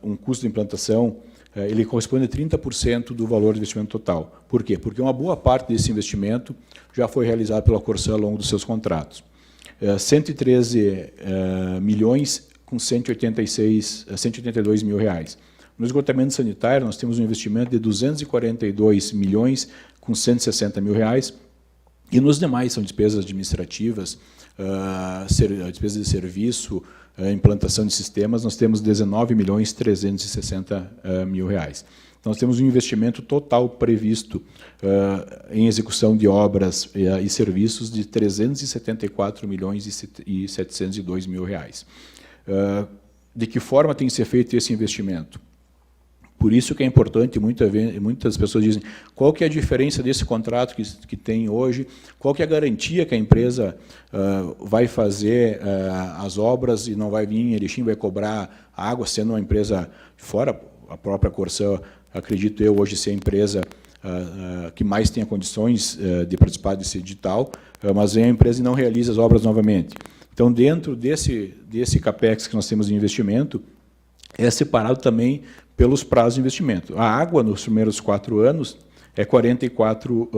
um custo de implantação, ele corresponde a 30% do valor do investimento total. Por quê? Porque uma boa parte desse investimento já foi realizado pela Corsã ao longo dos seus contratos. 113 milhões com 182 mil reais. No esgotamento sanitário, nós temos um investimento de 242 milhões com 160 mil reais, e nos demais são despesas administrativas, despesas de serviço, implantação de sistemas, nós temos 19 milhões 360 mil reais. Então, nós temos um investimento total previsto em execução de obras e serviços de 374 milhões e 702 mil reais. De que forma tem que ser feito esse investimento? Por isso que é importante, muitas pessoas dizem, qual que é a diferença desse contrato que tem hoje, qual que é a garantia que a empresa vai fazer as obras e não vai vir em Erechim, vai cobrar água, sendo uma empresa fora, a própria Corsã, acredito eu, hoje ser a empresa que mais tenha condições de participar desse edital, mas vem a empresa e não realiza as obras novamente. Então, dentro desse CAPEX que nós temos de investimento, é separado também pelos prazos de investimento. A água, nos primeiros 4 anos, é 44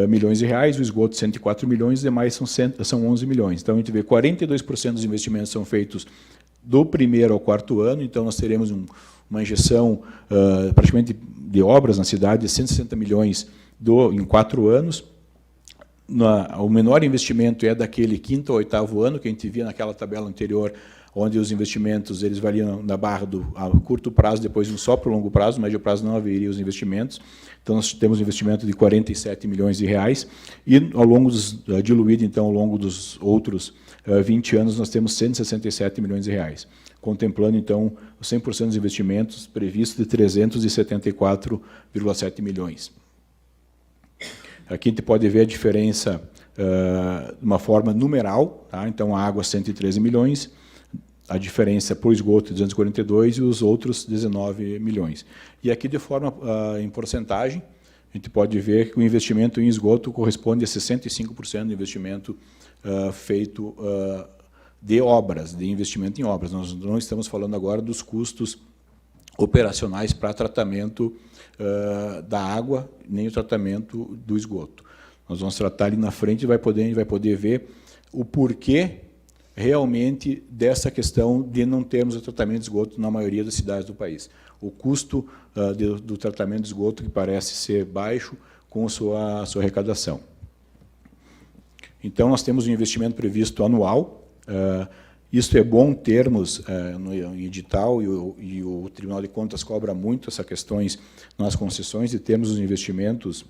milhões de reais, o esgoto 104 milhões, os demais são 11 milhões. Então, a gente vê 42% dos investimentos são feitos do primeiro ao quarto ano. Então, nós teremos uma injeção praticamente de obras na cidade de 160 milhões em 4 anos. O menor investimento é daquele quinto ao oitavo ano, que a gente via naquela tabela anterior, onde os investimentos eles variam na barra a curto prazo, depois só para o longo prazo, no médio prazo não haveria os investimentos. Então, nós temos um investimento de 47 milhões de reais, e ao longo diluído, então, ao longo dos outros 20 anos, nós temos 167 milhões de reais, contemplando, então, os 100% dos investimentos previstos de 374,7 milhões. Aqui a gente pode ver a diferença de uma forma numeral, tá? Então, a água, 113 milhões, a diferença para o esgoto, 242, e os outros, 19 milhões. E aqui, de forma em porcentagem, a gente pode ver que o investimento em esgoto corresponde a 65% do investimento feito de obras, de investimento em obras. Nós não estamos falando agora dos custos operacionais para tratamento da água, nem o tratamento do esgoto. Nós vamos tratar ali na frente e a gente vai poder ver o porquê realmente dessa questão de não termos o tratamento de esgoto na maioria das cidades do país. O custo do tratamento de esgoto, que parece ser baixo, com a sua arrecadação. Então, nós temos um investimento previsto anual. Isso é bom termos no edital, e o Tribunal de Contas cobra muito essas questões nas concessões, de termos os investimentos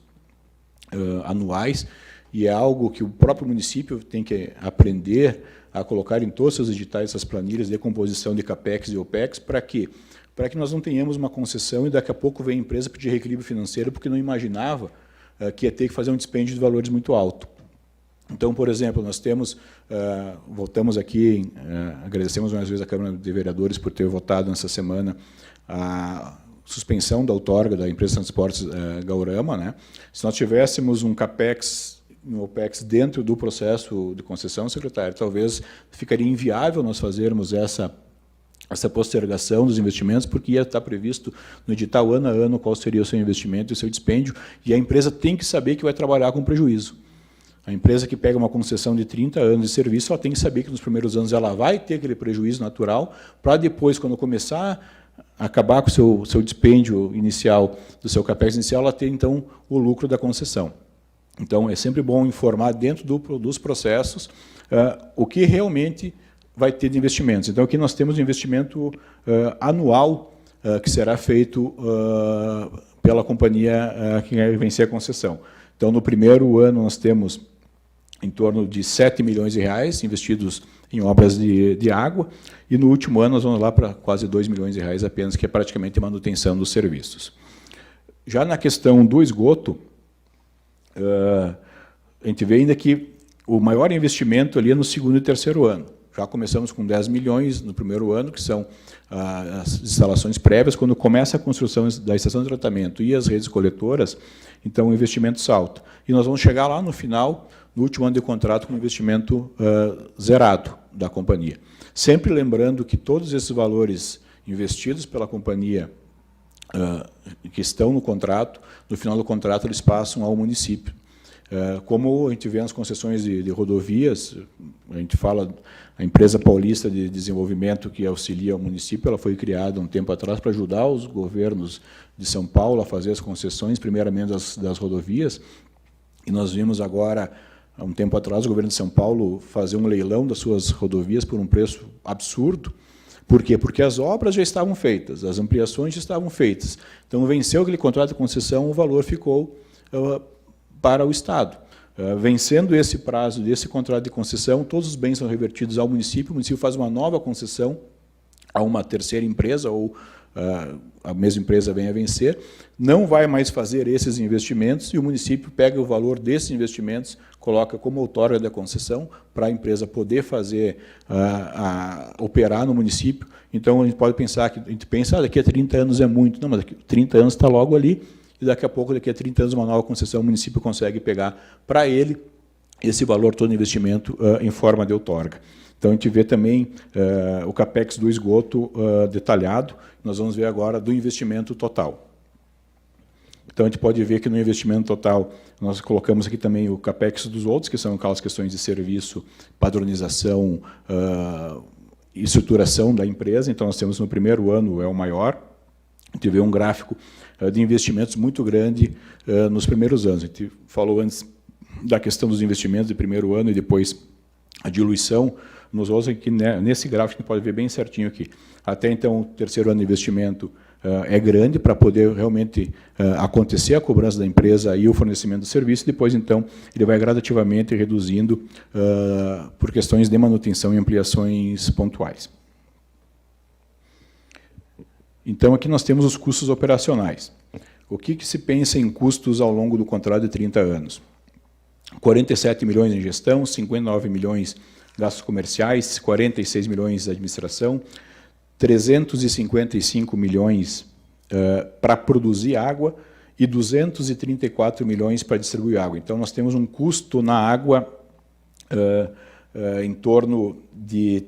anuais, e é algo que o próprio município tem que aprender a colocar em todos os seus editais essas planilhas de composição de CAPEX e OPEX. Para quê? Para que nós não tenhamos uma concessão e daqui a pouco vem a empresa pedir reequilíbrio financeiro porque não imaginava que ia ter que fazer um dispêndio de valores muito alto. Então, por exemplo, nós temos, voltamos aqui, agradecemos mais uma vez a Câmara de Vereadores por ter votado nessa semana a suspensão da outorga da empresa de transportes Gaurama, né? Se nós tivéssemos um CAPEX e um OPEX dentro do processo de concessão, secretário, talvez ficaria inviável nós fazermos essa postergação dos investimentos, porque ia estar previsto no edital ano a ano qual seria o seu investimento e o seu dispêndio, e a empresa tem que saber que vai trabalhar com prejuízo. A empresa que pega uma concessão de 30 anos de serviço, ela tem que saber que nos primeiros anos ela vai ter aquele prejuízo natural, para depois, quando começar a acabar com o seu dispêndio inicial, do seu CAPEX inicial, ela ter, então, o lucro da concessão. Então, é sempre bom informar dentro dos processos o que realmente vai ter de investimentos. Então, aqui nós temos um investimento anual que será feito pela companhia que vai vencer a concessão. Então, no primeiro ano, nós temos em torno de 7 milhões de reais investidos em obras de água, e no último ano nós vamos lá para quase 2 milhões de reais apenas, que é praticamente a manutenção dos serviços. Já na questão do esgoto, a gente vê ainda que o maior investimento ali é no segundo e terceiro ano. Já começamos com 10 milhões no primeiro ano, que são as instalações prévias. Quando começa a construção da estação de tratamento e as redes coletoras, então o investimento salta. E nós vamos chegar lá no final, no último ano de contrato, com o investimento zerado da companhia. Sempre lembrando que todos esses valores investidos pela companhia que estão no contrato, no final do contrato, eles passam ao município. Como a gente vê nas concessões de rodovias, a gente fala, a empresa paulista de desenvolvimento que auxilia o município, ela foi criada um tempo atrás para ajudar os governos de São Paulo a fazer as concessões, primeiramente das rodovias, e nós vimos agora, há um tempo atrás, o governo de São Paulo fazer um leilão das suas rodovias por um preço absurdo. Por quê? Porque as obras já estavam feitas, as ampliações já estavam feitas. Então, venceu aquele contrato de concessão, o valor ficou para o Estado. Vencendo esse prazo desse contrato de concessão, todos os bens são revertidos ao município, o município faz uma nova concessão a uma terceira empresa, ou a mesma empresa vem a vencer, não vai mais fazer esses investimentos, e o município pega o valor desses investimentos, coloca como outorga da concessão, para a empresa poder fazer, operar no município. Então, a gente pode pensar, que a gente pensa, daqui a 30 anos é muito. Não, mas daqui a 30 anos está logo ali, e daqui a pouco, daqui a 30 anos, uma nova concessão, o município consegue pegar para ele esse valor todo de investimento em forma de outorga. Então, a gente vê também o CAPEX do esgoto detalhado. Nós vamos ver agora do investimento total. Então, a gente pode ver que no investimento total, nós colocamos aqui também o CAPEX dos outros, que são aquelas questões de serviço, padronização estruturação da empresa. Então, nós temos no primeiro ano, é o maior. A gente vê um gráfico de investimentos muito grande nos primeiros anos. A gente falou antes da questão dos investimentos de primeiro ano e depois a diluição. Nos outros, que nesse gráfico a gente pode ver bem certinho aqui. Até então, o terceiro ano de investimento é grande para poder realmente acontecer a cobrança da empresa e o fornecimento do serviço. Depois, então, ele vai gradativamente reduzindo por questões de manutenção e ampliações pontuais. Então, aqui nós temos os custos operacionais. O que se pensa em custos ao longo do contrato de 30 anos? 47 milhões em gestão, 59 milhões gastos comerciais, 46 milhões de administração, 355 milhões para produzir água e 234 milhões para distribuir água. Então, nós temos um custo na água em torno de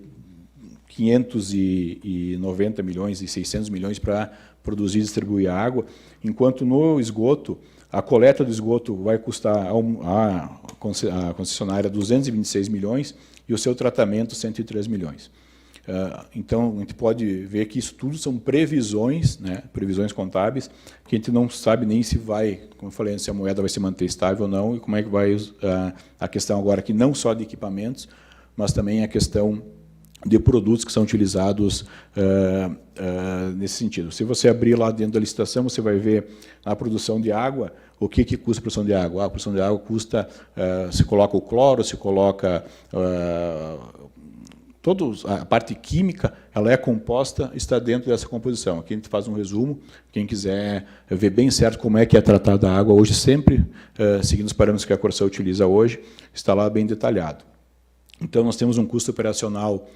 590 milhões e 600 milhões para produzir e distribuir água, enquanto no esgoto, a coleta do esgoto vai custar à concessionária 226 milhões e o seu tratamento 103 milhões. Então, a gente pode ver que isso tudo são previsões, né, previsões contábeis, que a gente não sabe nem se vai, como eu falei, se a moeda vai se manter estável ou não, e como é que vai a questão agora aqui, não só de equipamentos, mas também a questão de produtos que são utilizados nesse sentido. Se você abrir lá dentro da licitação, você vai ver a produção de água, o que custa a produção de água. A produção de água custa, se coloca o cloro, se coloca a parte química, ela é composta, está dentro dessa composição. Aqui a gente faz um resumo, quem quiser ver bem certo como é que é tratada a água hoje, sempre seguindo os parâmetros que a Corsã utiliza hoje, está lá bem detalhado. Então, nós temos um custo operacional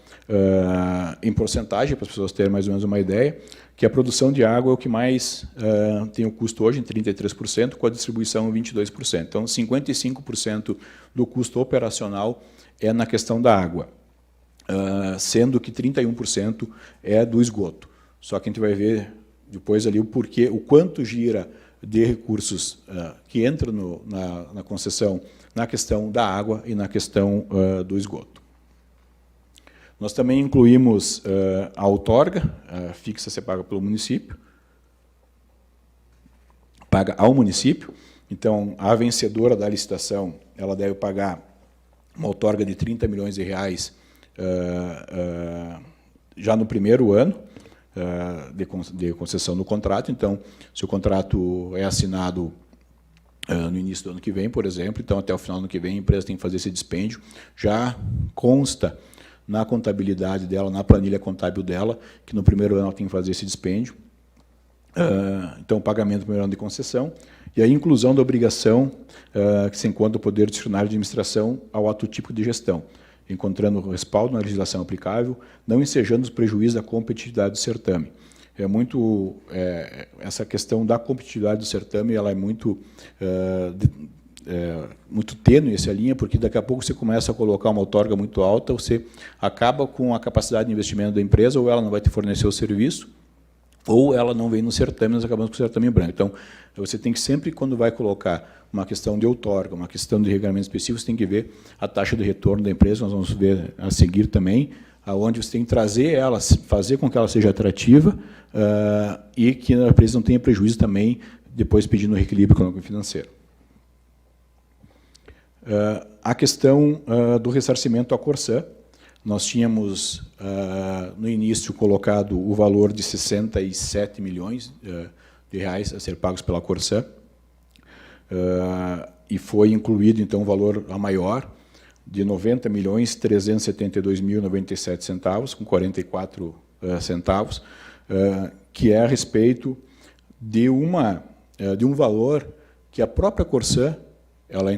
em porcentagem, para as pessoas terem mais ou menos uma ideia, que a produção de água é o que mais tem o custo hoje, em 33%, com a distribuição em 22%. Então, 55% do custo operacional é na questão da água, sendo que 31% é do esgoto. Só que a gente vai ver depois ali o porquê, o quanto gira de recursos que entram na concessão, na questão da água e na questão do esgoto. Nós também incluímos a outorga, fixa ser paga pelo município, paga ao município. Então, a vencedora da licitação, ela deve pagar uma outorga de 30 milhões de reais já no primeiro ano de concessão do contrato. Então, se o contrato é assinado no início do ano que vem, por exemplo, então até o final do ano que vem a empresa tem que fazer esse dispêndio, já consta na contabilidade dela, na planilha contábil dela, que no primeiro ano ela tem que fazer esse dispêndio. Então, o pagamento do primeiro ano de concessão e a inclusão da obrigação que se encontra o Poder Discricionário de Administração ao ato típico de gestão, encontrando respaldo na legislação aplicável, não ensejando os prejuízos da competitividade do certame. É muito essa questão da competitividade do certame, ela é muito muito tênue essa linha, porque daqui a pouco você começa a colocar uma outorga muito alta, você acaba com a capacidade de investimento da empresa, ou ela não vai te fornecer o serviço, ou ela não vem no certame, nós acabamos com o certame em branco. Então, você tem que sempre, quando vai colocar uma questão de outorga, uma questão de regulamento específico, você tem que ver a taxa de retorno da empresa, nós vamos ver a seguir também, aonde você tem que trazer ela, fazer com que ela seja atrativa e que a empresa não tenha prejuízo também, depois pedindo reequilíbrio econômico e financeiro. A questão do ressarcimento à Corsã, nós tínhamos, no início, colocado o valor de 67 milhões de reais a ser pagos pela Corsã, e foi incluído, então, o valor a maior, de 90.372.097 centavos, com 44 centavos, que é a respeito de um valor que a própria Corsã, ela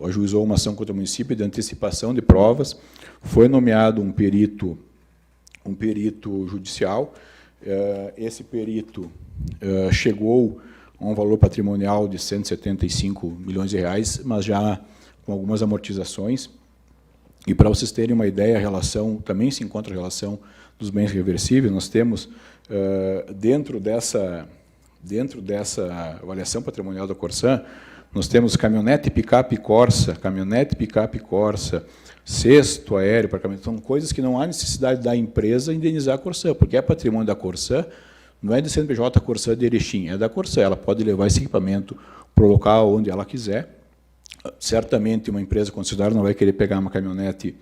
ajuizou uma ação contra o município de antecipação de provas, foi nomeado um perito judicial, esse perito chegou a um valor patrimonial de 175 milhões de reais, mas já com algumas amortizações. E para vocês terem uma ideia, a relação, também se encontra a relação dos bens reversíveis. Nós temos, dentro dentro dessa avaliação patrimonial da Corsã, nós temos caminhonete, picape Corsa, cesto aéreo, aparcamento, são coisas que não há necessidade da empresa indenizar a Corsã, porque é patrimônio da Corsã, não é do CNPJ Corsã de Erechim, é da Corsã. Ela pode levar esse equipamento para o local onde ela quiser. Certamente, uma empresa concessionária não vai querer pegar uma caminhonete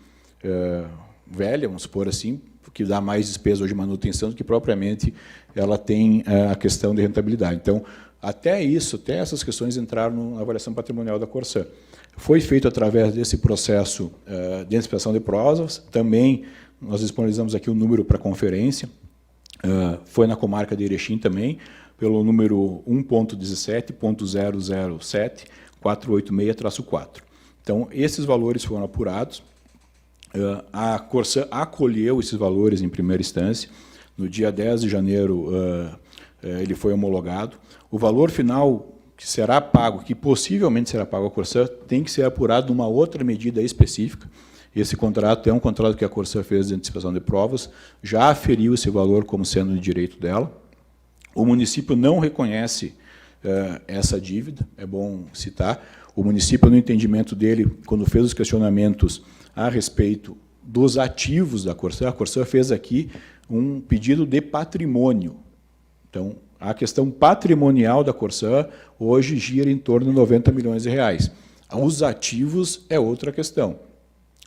velha, vamos supor assim, que dá mais despesa hoje de manutenção do que propriamente ela tem a questão de rentabilidade. Então, até essas questões entraram na avaliação patrimonial da Corsã. Foi feito através desse processo de antecipação de provas, também nós disponibilizamos aqui o número para conferência, foi na comarca de Erechim também, pelo número 1.17.007.486-4. Então, esses valores foram apurados, a Corsã acolheu esses valores em primeira instância, no dia 10 de janeiro ele foi homologado. O valor final que será pago, que possivelmente será pago à Corsã, tem que ser apurado numa outra medida específica. Esse contrato é um contrato que a Corsã fez de antecipação de provas, já aferiu esse valor como sendo de direito dela. O município não reconhece essa dívida, é bom citar. O município, no entendimento dele, quando fez os questionamentos a respeito dos ativos da Corsã, a Corsã fez aqui um pedido de patrimônio. Então, a questão patrimonial da Corsã hoje gira em torno de 90 milhões de reais. Os ativos é outra questão.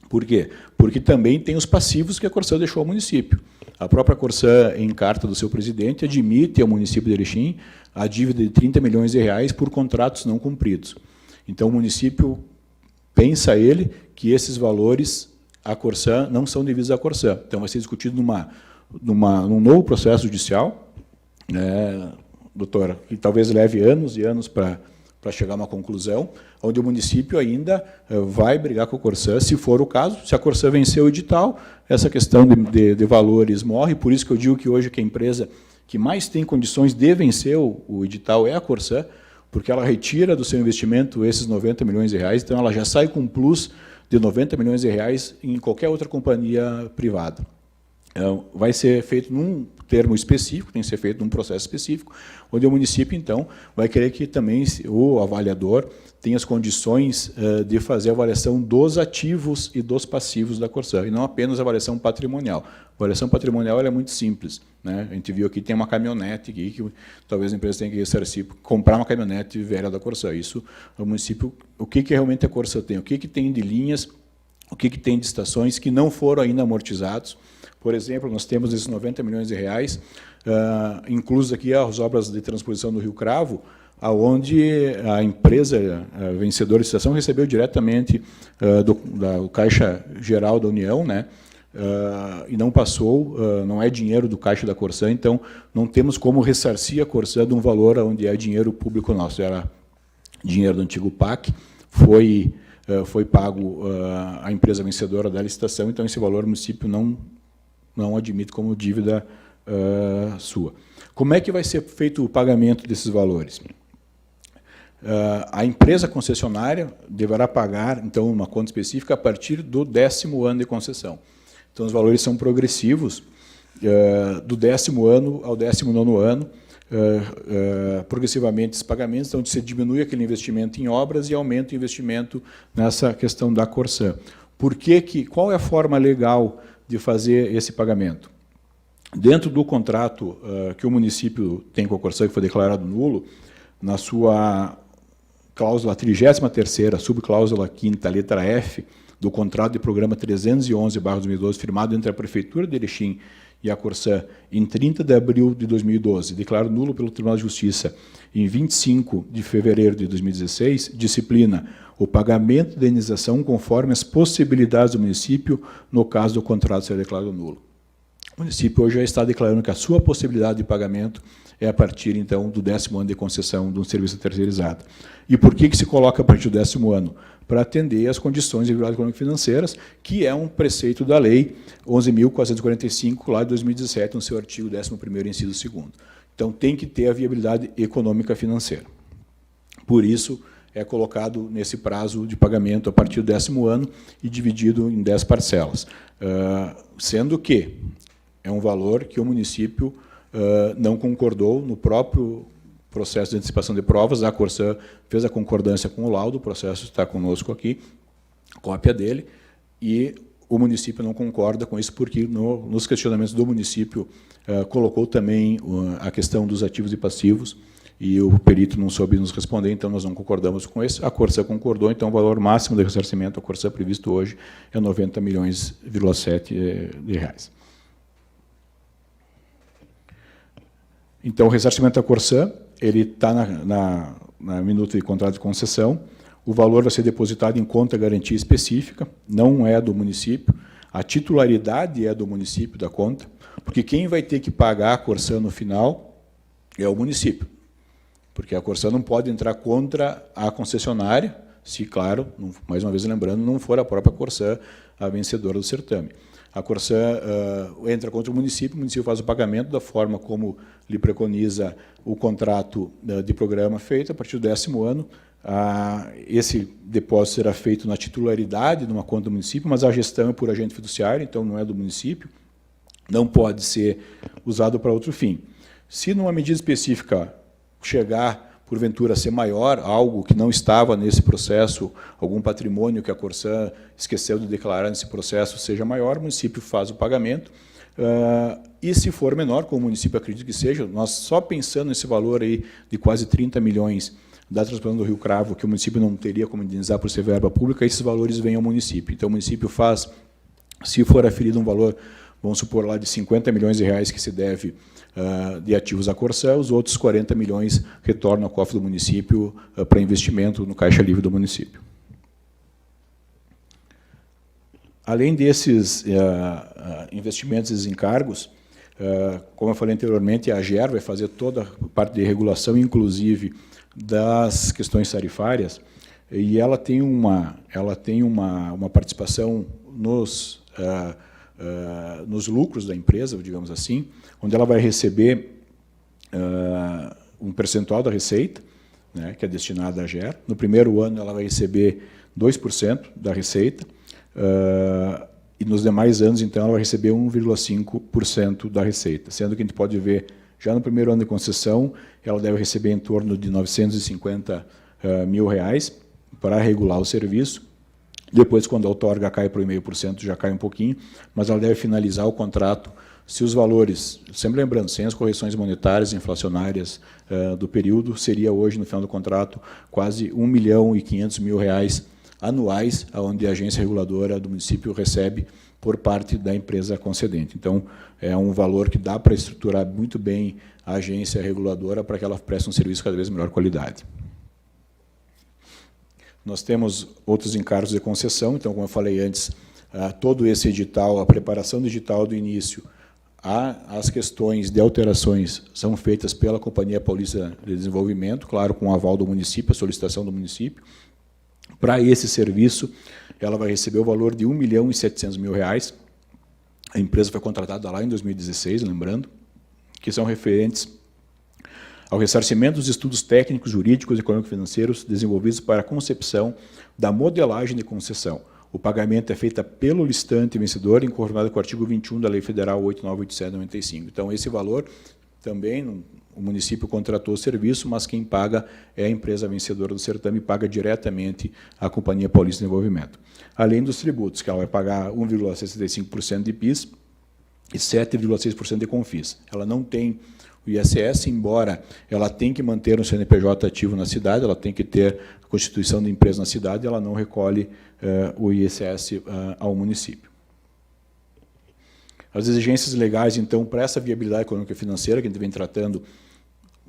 Por quê? Porque também tem os passivos que a Corsã deixou ao município. A própria Corsã, em carta do seu presidente, admite ao município de Erechim a dívida de 30 milhões de reais por contratos não cumpridos. Então, o município pensa ele que esses valores à Corsã não são devidos à Corsã. Então, vai ser discutido num novo processo judicial, doutora, que talvez leve anos e anos para chegar a uma conclusão, onde o município ainda vai brigar com a Corsã, se for o caso. Se a Corsã vencer o edital, essa questão de valores morre, por isso que eu digo que hoje que a empresa que mais tem condições de vencer o edital é a Corsã, porque ela retira do seu investimento esses 90 milhões de reais, então ela já sai com um plus de 90 milhões de reais em qualquer outra companhia privada. Vai ser feito num termo específico, tem que ser feito num processo específico, onde o município, então, vai querer que também o avaliador tenha as condições de fazer a avaliação dos ativos e dos passivos da Corsã, e não apenas a avaliação patrimonial. A avaliação patrimonial ela é muito simples, né? A gente viu aqui, tem uma caminhonete aqui, que talvez a empresa tenha que ressarcir, comprar uma caminhonete velha da Corsã. Isso, o município, o que realmente a Corsã tem? O que tem de linhas, o que tem de estações que não foram ainda amortizados. Por exemplo, nós temos esses 90 milhões de reais, inclusos aqui as obras de transposição do Rio Cravo, onde a empresa vencedora de licitação recebeu diretamente do Caixa Geral da União, né, e não passou, não é dinheiro do Caixa da Corsã, então não temos como ressarcir a Corsã de um valor onde é dinheiro público nosso. Era dinheiro do antigo PAC, foi pago à empresa vencedora da licitação, então esse valor o município não admite como dívida sua. Como é que vai ser feito o pagamento desses valores? A empresa concessionária deverá pagar, então, uma conta específica a partir do 10º ano de concessão. Então, os valores são progressivos, do 10º ano ao 19º ano, progressivamente esses pagamentos, então você diminui aquele investimento em obras e aumenta o investimento nessa questão da Corsã. Qual é a forma legal de fazer esse pagamento? Dentro do contrato que o município tem com a Corsã, que foi declarado nulo, na sua cláusula 33ª, subcláusula 5ª, letra F, do contrato de programa 311/2012, firmado entre a Prefeitura de Erechim e a Corsã em 30 de abril de 2012, declarado nulo pelo Tribunal de Justiça em 25 de fevereiro de 2016, disciplina o pagamento de indenização conforme as possibilidades do município no caso do contrato ser declarado nulo. O município hoje já está declarando que a sua possibilidade de pagamento é a partir, então, do 10º ano de concessão de um serviço terceirizado. E por que se coloca a partir do 10º ano? Para atender às condições de viabilidade econômico-financeiras, que é um preceito da Lei 11.445, lá de 2017, no seu artigo 11º, inciso 2º. Então, tem que ter a viabilidade econômica financeira. Por isso, é colocado nesse prazo de pagamento a partir do 10º ano e dividido em 10 parcelas. Sendo que é um valor que o município não concordou no próprio processo de antecipação de provas, a Corsã fez a concordância com o laudo, o processo está conosco aqui, cópia dele, e o município não concorda com isso, porque nos questionamentos do município colocou também a questão dos ativos e passivos, e o perito não soube nos responder, então nós não concordamos com isso. A Corsã concordou, então o valor máximo de ressarcimento da Corsã previsto hoje é 90,7 milhões de reais. Então, o ressarcimento da Corsã, ele está na minuta de contrato de concessão, o valor vai ser depositado em conta garantia específica, não é do município, a titularidade é do município da conta, porque quem vai ter que pagar a Corsã no final é o município, porque a Corsã não pode entrar contra a concessionária, se, claro, mais uma vez lembrando, não for a própria Corsã a vencedora do certame. A Corsã entra contra o município faz o pagamento da forma como lhe preconiza o contrato de programa feito a partir do 10º ano. Esse depósito será feito na titularidade de uma conta do município, mas a gestão é por agente fiduciário, então não é do município, não pode ser usado para outro fim. Se numa medida específica chegar porventura a ser maior, algo que não estava nesse processo, algum patrimônio que a Corsã esqueceu de declarar nesse processo seja maior, o município faz o pagamento, e se for menor, como o município acredita que seja, nós só pensando nesse valor aí de quase 30 milhões da Transplante do Rio Cravo, que o município não teria como indenizar por ser verba pública, esses valores vêm ao município. Então, o município faz, se for aferido um valor, vamos supor lá de 50 milhões de reais que se deve de ativos à Corsã, os outros 40 milhões retornam ao cofre do município para investimento no caixa livre do município. Além desses investimentos e encargos, como eu falei anteriormente, a AGER vai fazer toda a parte de regulação, inclusive das questões tarifárias, e ela tem uma participação nos lucros da empresa, digamos assim, onde ela vai receber um percentual da receita, né, que é destinada à AGER. No primeiro ano, ela vai receber 2% da receita, e nos demais anos, então, ela vai receber 1,5% da receita, sendo que a gente pode ver, já no primeiro ano de concessão, ela deve receber em torno de 950 mil reais para regular o serviço. Depois, quando a outorga cai para o 0,5%, já cai um pouquinho, mas ela deve finalizar o contrato se os valores, sempre lembrando, sem as correções monetárias e inflacionárias do período, seria hoje, no final do contrato, quase R$1.500.000 anuais, onde a agência reguladora do município recebe por parte da empresa concedente. Então, é um valor que dá para estruturar muito bem a agência reguladora para que ela preste um serviço cada vez de melhor qualidade. Nós temos outros encargos de concessão, então, como eu falei antes, todo esse edital, a preparação do edital do início, as questões de alterações são feitas pela Companhia Paulista de Desenvolvimento, claro, com o aval do município, a solicitação do município. Para esse serviço, ela vai receber o valor de R$1.700.000. A empresa foi contratada lá em 2016, lembrando, que são referentes ao ressarcimento dos estudos técnicos, jurídicos e econômico-financeiros desenvolvidos para a concepção da modelagem de concessão. O pagamento é feito pelo listante vencedor, em conformidade com o artigo 21 da Lei Federal 8987/95. Então, esse valor também o município contratou o serviço, mas quem paga é a empresa vencedora do certame, paga diretamente à Companhia Paulista de Desenvolvimento. Além dos tributos, que ela vai pagar 1,65% de PIS e 7,6% de CONFIS. Ela não tem o ISS, embora ela tenha que manter um CNPJ ativo na cidade, ela tem que ter a constituição de empresa na cidade, ela não recolhe o ISS ao município. As exigências legais, então, para essa viabilidade econômica e financeira, que a gente vem tratando,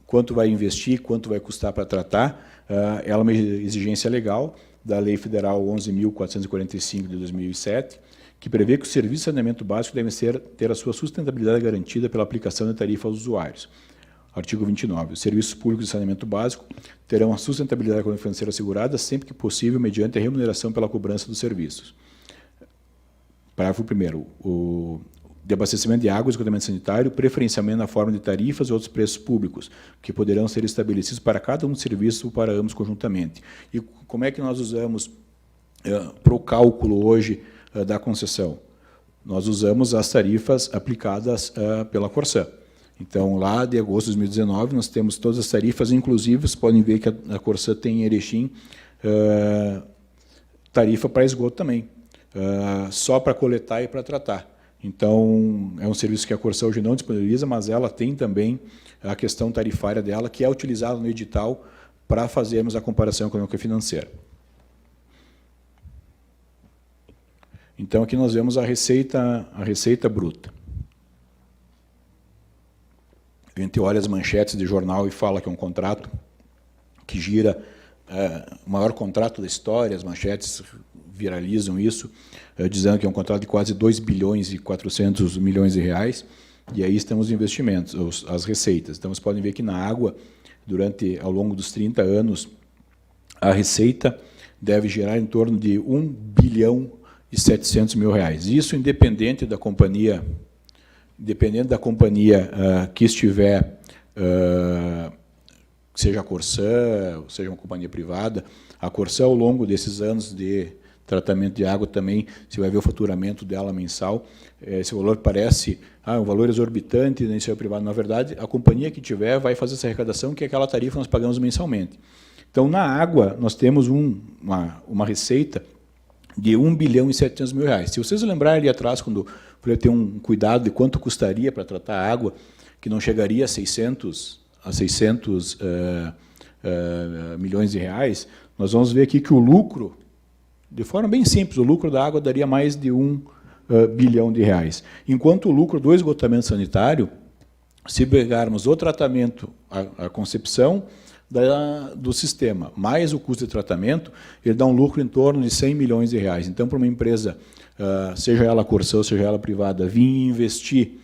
quanto vai investir, quanto vai custar para tratar, ela é uma exigência legal da Lei Federal 11.445, de 2007, que prevê que os serviços de saneamento básico devem ter a sua sustentabilidade garantida pela aplicação de tarifa aos usuários. Artigo 29. Os serviços públicos de saneamento básico terão a sustentabilidade econômica e financeira assegurada sempre que possível mediante a remuneração pela cobrança dos serviços. Parágrafo 1º. O de abastecimento de água e esgotamento sanitário, preferencialmente na forma de tarifas e outros preços públicos, que poderão ser estabelecidos para cada um dos serviços ou para ambos conjuntamente. E como é que nós usamos para o cálculo hoje da concessão? Nós usamos as tarifas aplicadas pela Corsã. Então, lá de agosto de 2019, nós temos todas as tarifas, inclusive, vocês podem ver que a Corsã tem em Erechim tarifa para esgoto também, só para coletar e para tratar. Então, é um serviço que a Corsã hoje não disponibiliza, mas ela tem também a questão tarifária dela, que é utilizada no edital para fazermos a comparação econômica financeira. Então, aqui nós vemos a receita bruta. A gente olha as manchetes de jornal e fala que é um contrato que gira o maior contrato da história, as manchetes viralizam isso, dizendo que é um contrato de quase 2 bilhões e 400 milhões de reais, e aí estamos os investimentos, as receitas. Então, vocês podem ver que na água, ao longo dos 30 anos, a receita deve gerar em torno de 1 bilhão e 700 mil reais. Isso independente da companhia que estiver, seja a Corsã, seja uma companhia privada. A Corsã, ao longo desses anos de tratamento de água, também, você vai ver o faturamento dela mensal. Esse valor parece um valor exorbitante na iniciativa privada. Na verdade, a companhia que tiver vai fazer essa arrecadação, que é aquela tarifa que nós pagamos mensalmente. Então, na água, nós temos uma receita de 1 bilhão e 700 mil reais. Se vocês lembrarem ali atrás, quando eu falei ter um cuidado de quanto custaria para tratar a água, que não chegaria a 600 milhões de reais, nós vamos ver aqui que o lucro, de forma bem simples, o lucro da água daria mais de 1 bilhão de reais. Enquanto o lucro do esgotamento sanitário, se pegarmos o tratamento, a concepção do sistema, mais o custo de tratamento, ele dá um lucro em torno de 100 milhões de reais. Então, para uma empresa, seja ela Corsã, seja ela privada, vir investir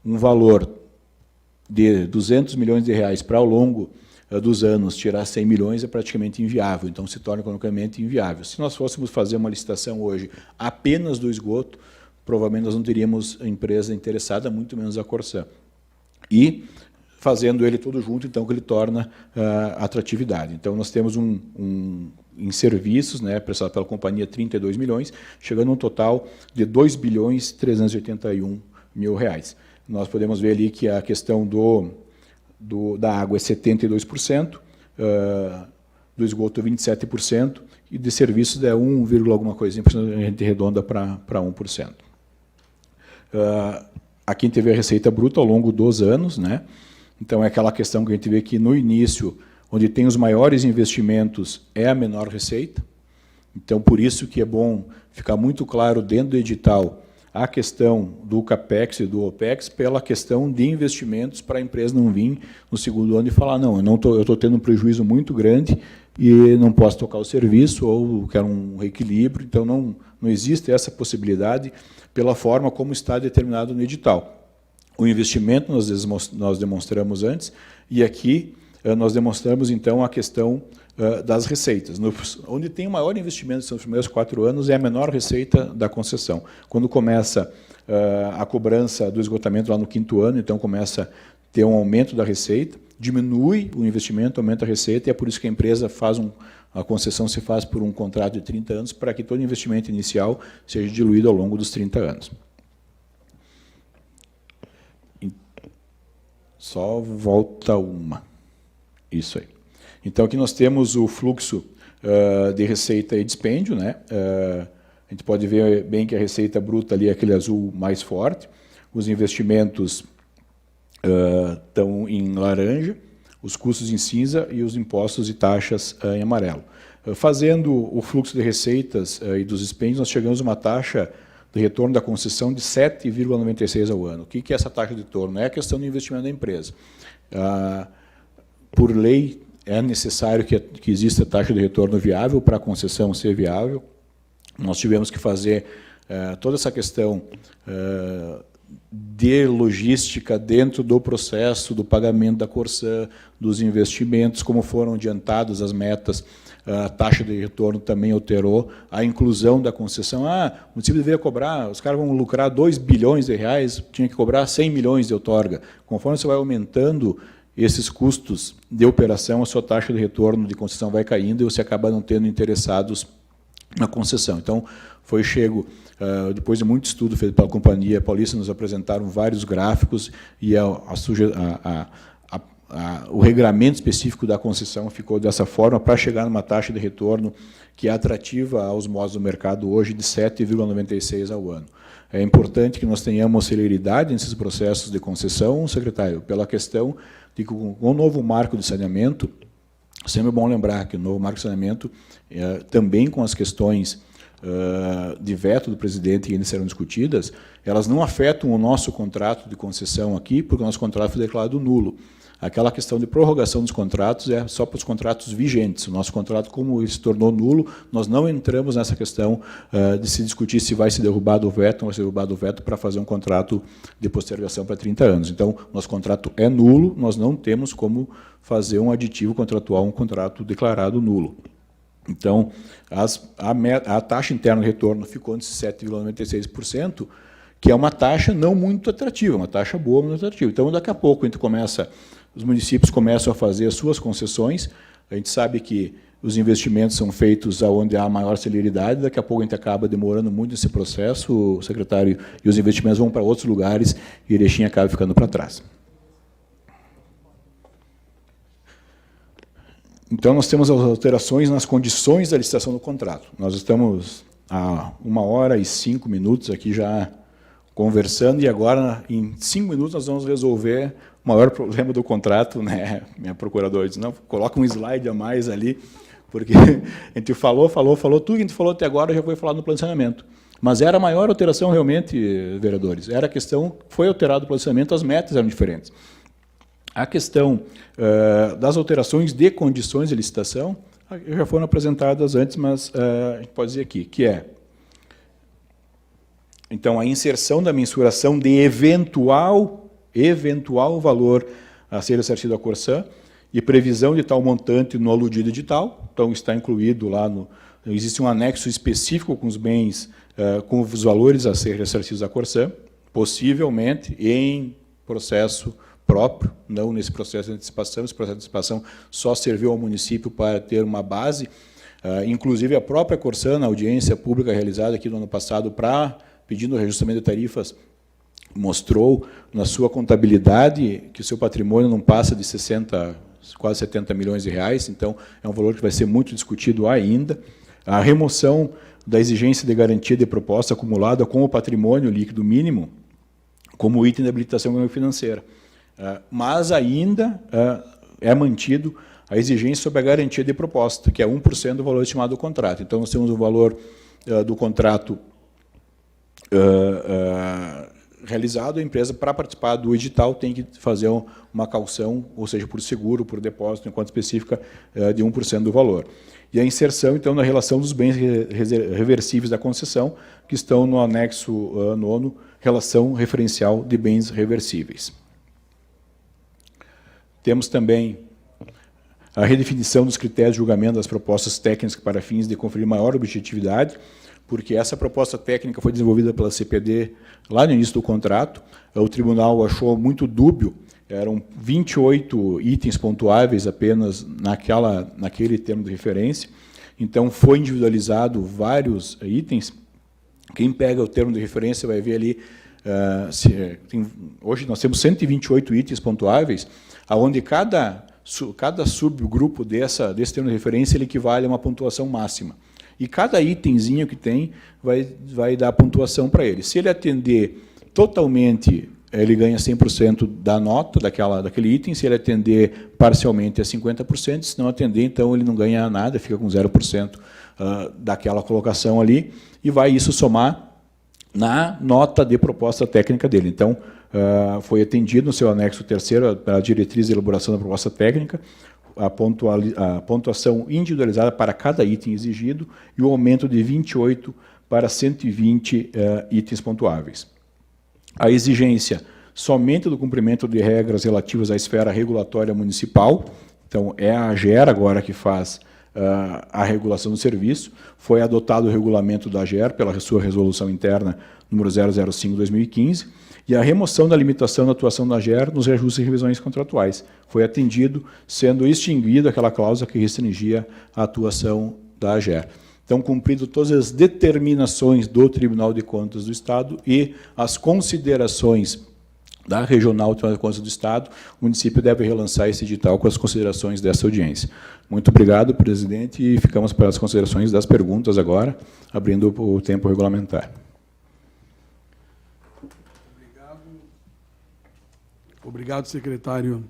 um valor de 200 milhões de reais para, ao longo dos anos, tirar 100 milhões é praticamente inviável. Então, se torna economicamente inviável. Se nós fôssemos fazer uma licitação hoje apenas do esgoto, provavelmente nós não teríamos a empresa interessada, muito menos a Corsã. E fazendo ele todo junto, então, que ele torna atratividade. Então, nós temos em serviços, né, prestado pela companhia, 32 milhões, chegando a um total de 2 bilhões e 381 mil reais. Nós podemos ver ali que a questão da água é 72%, do esgoto 27%, e de serviços é 1, alguma coisinha, a gente arredonda para 1%. Aqui a gente vê a receita bruta ao longo dos anos, né? Então, é aquela questão que a gente vê que, no início, onde tem os maiores investimentos, é a menor receita. Então, por isso que é bom ficar muito claro dentro do edital a questão do CAPEX e do OPEX, pela questão de investimentos, para a empresa não vir no segundo ano e falar, não, eu estou tendo um prejuízo muito grande e não posso tocar o serviço, ou quero um reequilíbrio. Então, não existe essa possibilidade pela forma como está determinado no edital. O investimento nós demonstramos antes, e aqui nós demonstramos, então, a questão das receitas. Onde tem o maior investimento nos primeiros 4 anos é a menor receita da concessão. Quando começa a cobrança do esgotamento lá no 5º ano, então começa a ter um aumento da receita, diminui o investimento, aumenta a receita, e é por isso que a empresa a concessão se faz por um contrato de 30 anos, para que todo investimento inicial seja diluído ao longo dos 30 anos. Só volta uma. Isso aí. Então, aqui nós temos o fluxo de receita e dispêndio, né? A gente pode ver bem que a receita bruta ali é aquele azul mais forte, os investimentos estão em laranja, os custos em cinza e os impostos e taxas em amarelo. Fazendo o fluxo de receitas e dos dispêndios, nós chegamos a uma taxa de retorno da concessão de 7,96 ao ano. O que é essa taxa de retorno? É a questão do investimento da empresa. Por lei, é necessário que exista taxa de retorno viável para a concessão ser viável. Nós tivemos que fazer toda essa questão de logística dentro do processo do pagamento da Corsã, dos investimentos, como foram adiantadas as metas. A taxa de retorno também alterou, a inclusão da concessão. O município deveria cobrar, os caras vão lucrar 2 bilhões de reais, tinha que cobrar 100 milhões de outorga. Conforme você vai aumentando esses custos de operação, a sua taxa de retorno de concessão vai caindo e você acaba não tendo interessados na concessão. Então, foi chego, depois de muito estudo feito pela Companhia Paulista, nos apresentaram vários gráficos e o regramento específico da concessão ficou dessa forma para chegar numa taxa de retorno que é atrativa aos modos do mercado hoje de 7,96 ao ano. É importante que nós tenhamos celeridade nesses processos de concessão, secretário, pela questão de que com o novo marco de saneamento, sempre é bom lembrar que o novo marco de saneamento, também com as questões de veto do presidente que ainda serão discutidas, elas não afetam o nosso contrato de concessão aqui, porque o nosso contrato foi declarado nulo. Aquela questão de prorrogação dos contratos é só para os contratos vigentes. O nosso contrato, como ele se tornou nulo, nós não entramos nessa questão de se discutir se vai ser derrubado o veto ou não vai ser derrubado o veto para fazer um contrato de postergação para 30 anos. Então, nosso contrato é nulo, nós não temos como fazer um aditivo contratual, um contrato declarado nulo. Então, a taxa interna de retorno ficou de 7,96%, que é uma taxa não muito atrativa, uma taxa boa, muito atrativa. Então, daqui a pouco, os municípios começam a fazer as suas concessões, a gente sabe que os investimentos são feitos onde há maior celeridade, daqui a pouco a gente acaba demorando muito esse processo, secretário, e os investimentos vão para outros lugares e Erechim acaba ficando para trás. Então, nós temos as alterações nas condições da licitação do contrato. Nós estamos há 1h05 aqui já conversando, e agora, em 5 minutos, nós vamos resolver o maior problema do contrato, né? Minha procuradora disse, não, coloca um slide a mais ali, porque a gente falou, tudo que a gente falou até agora já foi falado no planejamento. Mas era a maior alteração, realmente, vereadores. Era a questão, foi alterado o planejamento, as metas eram diferentes. A questão das alterações de condições de licitação já foram apresentadas antes, mas a gente pode dizer aqui, que é, então, a inserção da mensuração de eventual valor a ser ressarcido à Corsã e previsão de tal montante no aludido edital. Então, está incluído lá, existe um anexo específico com os bens, com os valores a ser ressarcidos à Corsã, possivelmente em processo próprio, não nesse processo de antecipação. Esse processo de antecipação só serviu ao município para ter uma base. Inclusive, a própria Corsã, na audiência pública realizada aqui no ano passado, pedindo o reajustamento de tarifas, mostrou na sua contabilidade que o seu patrimônio não passa de quase 70 milhões de reais, então é um valor que vai ser muito discutido ainda. A remoção da exigência de garantia de proposta acumulada com o patrimônio líquido mínimo como item de habilitação financeira. Mas ainda é mantido a exigência sobre a garantia de proposta, que é 1% do valor estimado do contrato. Então, nós temos o valor do contrato realizado, a empresa, para participar do edital, tem que fazer uma caução, ou seja, por seguro, por depósito, em conta específica, de 1% do valor. E a inserção, então, na relação dos bens reversíveis da concessão, que estão no anexo 9º, relação referencial de bens reversíveis. Temos também a redefinição dos critérios de julgamento das propostas técnicas para fins de conferir maior objetividade, porque essa proposta técnica foi desenvolvida pela CPD lá no início do contrato. O tribunal achou muito dúbio, eram 28 itens pontuáveis apenas naquele termo de referência, então foi individualizado vários itens. Quem pega o termo de referência vai ver ali, hoje nós temos 128 itens pontuáveis, onde cada subgrupo desse termo de referência ele equivale a uma pontuação máxima. E cada itemzinho que tem vai dar pontuação para ele. Se ele atender totalmente, ele ganha 100% da nota daquele item. Se ele atender parcialmente, é 50%. Se não atender, então, ele não ganha nada, fica com 0% daquela colocação ali. E vai isso somar na nota de proposta técnica dele. Então, foi atendido no seu anexo 3º a diretriz de elaboração da proposta técnica, a pontuação individualizada para cada item exigido e o aumento de 28 para 120 itens pontuáveis. A exigência somente do cumprimento de regras relativas à esfera regulatória municipal, então é a AGER agora que faz a regulação do serviço, foi adotado o regulamento da AGER pela sua resolução interna número 005/2015, e a remoção da limitação da atuação da AGER nos reajustes e revisões contratuais. Foi atendido, sendo extinguida aquela cláusula que restringia a atuação da AGER. estão cumpridas todas as determinações do Tribunal de Contas do Estado e as considerações da Regional Tribunal de Contas do Estado, o município deve relançar esse edital com as considerações dessa audiência. Muito obrigado, presidente, e ficamos para as considerações das perguntas agora, abrindo o tempo regulamentar. Obrigado, secretário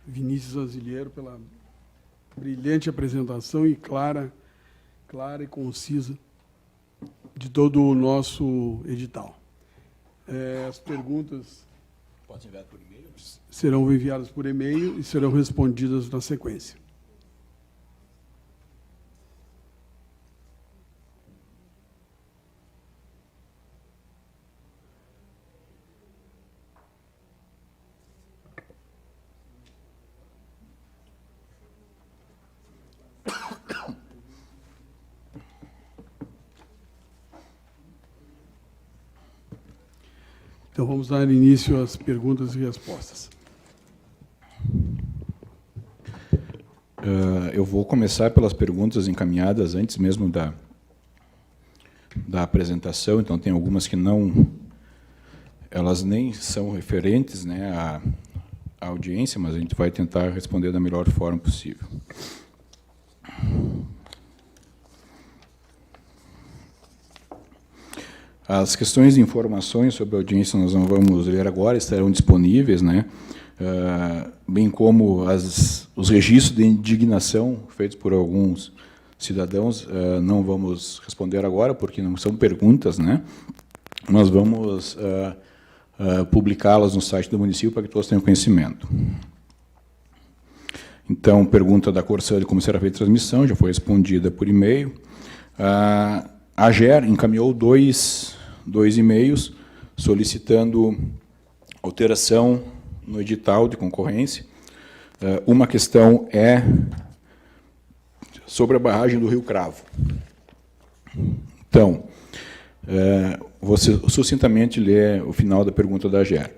Vinícius Azilheiro, pela brilhante apresentação e clara e concisa de todo o nosso edital. As perguntas serão enviadas por e-mail e serão respondidas na sequência. Então, vamos dar início às perguntas e respostas. Eu vou começar pelas perguntas encaminhadas antes mesmo da apresentação, então tem algumas que elas nem são referentes, né, à audiência, mas a gente vai tentar responder da melhor forma possível. As questões de informações sobre a audiência nós não vamos ler agora, estarão disponíveis, né? Bem como os registros de indignação feitos por alguns cidadãos, não vamos responder agora, porque não são perguntas, né? Nós vamos publicá-las no site do município para que todos tenham conhecimento. Então, pergunta da Corsã de como será feita a transmissão, já foi respondida por e-mail. A AGER encaminhou dois e-mails solicitando alteração no edital de concorrência. Uma questão é sobre a barragem do Rio Cravo. Então, vou sucintamente ler o final da pergunta da AGER.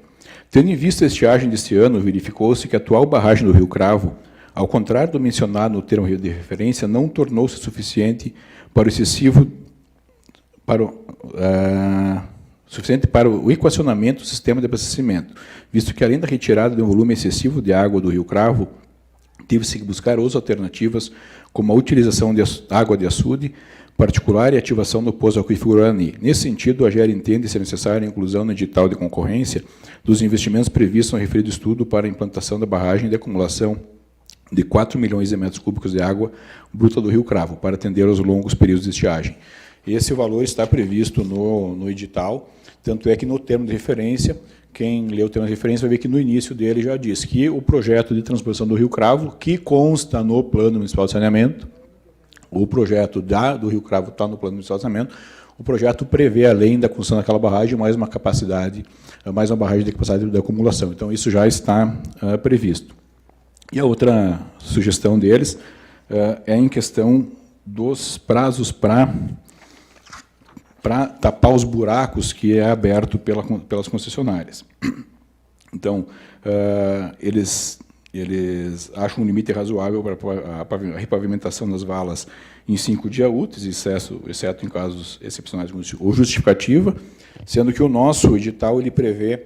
Tendo em vista a estiagem deste ano, verificou-se que a atual barragem do Rio Cravo, ao contrário do mencionado no termo de referência, não tornou-se suficiente para o equacionamento do sistema de abastecimento, visto que, além da retirada de um volume excessivo de água do Rio Cravo, teve-se que buscar outras alternativas, como a utilização de água de açude particular e ativação do poço aquífero Guarani. Nesse sentido, a AGER entende ser necessária a inclusão no edital de concorrência dos investimentos previstos no referido estudo para a implantação da barragem de acumulação de 4 milhões de metros cúbicos de água bruta do Rio Cravo, para atender aos longos períodos de estiagem. Esse valor está previsto no edital, tanto é que no termo de referência, quem lê o termo de referência vai ver que no início dele já diz que o projeto de transposição do Rio Cravo, que consta no Plano Municipal de Saneamento, o projeto do Rio Cravo está no Plano Municipal de Saneamento, o projeto prevê, além da construção daquela barragem, mais uma barragem de capacidade de acumulação. Então, isso já está previsto. E a outra sugestão deles é em questão dos prazos para tapar os buracos que é aberto pelas concessionárias. Então, eles acham um limite razoável para a repavimentação das valas em 5 dias úteis, exceto em casos excepcionais ou justificativa, sendo que o nosso edital ele prevê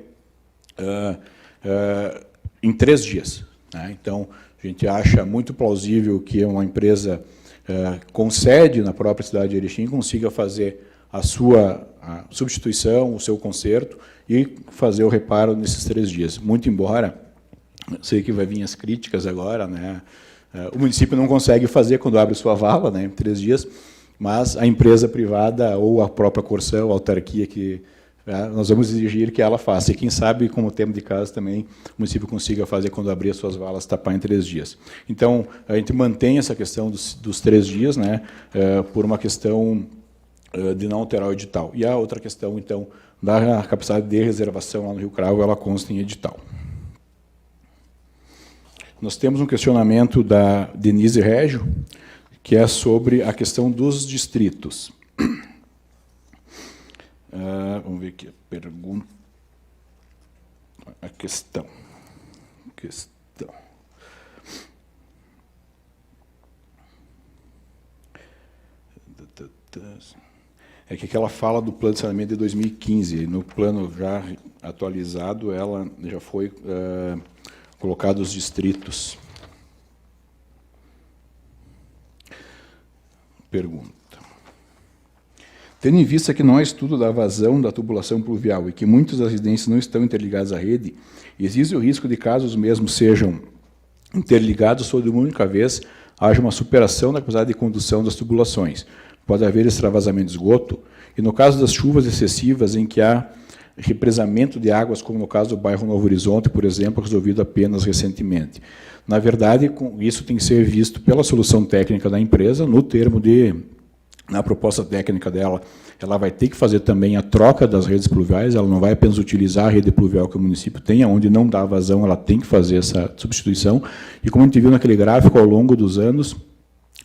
em 3 dias. Né? Então, a gente acha muito plausível que uma empresa com sede na própria cidade de Erechim consiga fazer a sua substituição, o seu conserto e fazer o reparo nesses 3 dias. Muito embora, sei que vai vir as críticas agora, né? O município não consegue fazer quando abre sua vala, né, em 3 dias, mas a empresa privada ou a própria Corsã, a autarquia, nós vamos exigir que ela faça. E quem sabe, como tema de casa também, o município consiga fazer quando abrir as suas valas, tapar em 3 dias. Então, a gente mantém essa questão dos 3 dias, né, por uma questão de não alterar o edital. E a outra questão, então, da capacidade de reservação lá no Rio Cravo, ela consta em edital. Nós temos um questionamento da Denise Régio, que é sobre a questão dos distritos. Vamos ver aqui a pergunta. A questão. É que aquela fala do plano de saneamento de 2015, no plano já atualizado, ela já foi colocado os distritos. Pergunta. Tendo em vista que não há estudo da vazão da tubulação pluvial e que muitas das residências não estão interligadas à rede, existe o risco de caso os mesmos sejam interligados ou de uma única vez haja uma superação da capacidade de condução das tubulações. Pode haver extravasamento de esgoto, e no caso das chuvas excessivas em que há represamento de águas, como no caso do bairro Novo Horizonte, por exemplo, resolvido apenas recentemente. Na verdade, isso tem que ser visto pela solução técnica da empresa, no termo de, na proposta técnica dela, ela vai ter que fazer também a troca das redes pluviais, ela não vai apenas utilizar a rede pluvial que o município tem, onde não dá vazão, ela tem que fazer essa substituição, e como a gente viu naquele gráfico, ao longo dos anos,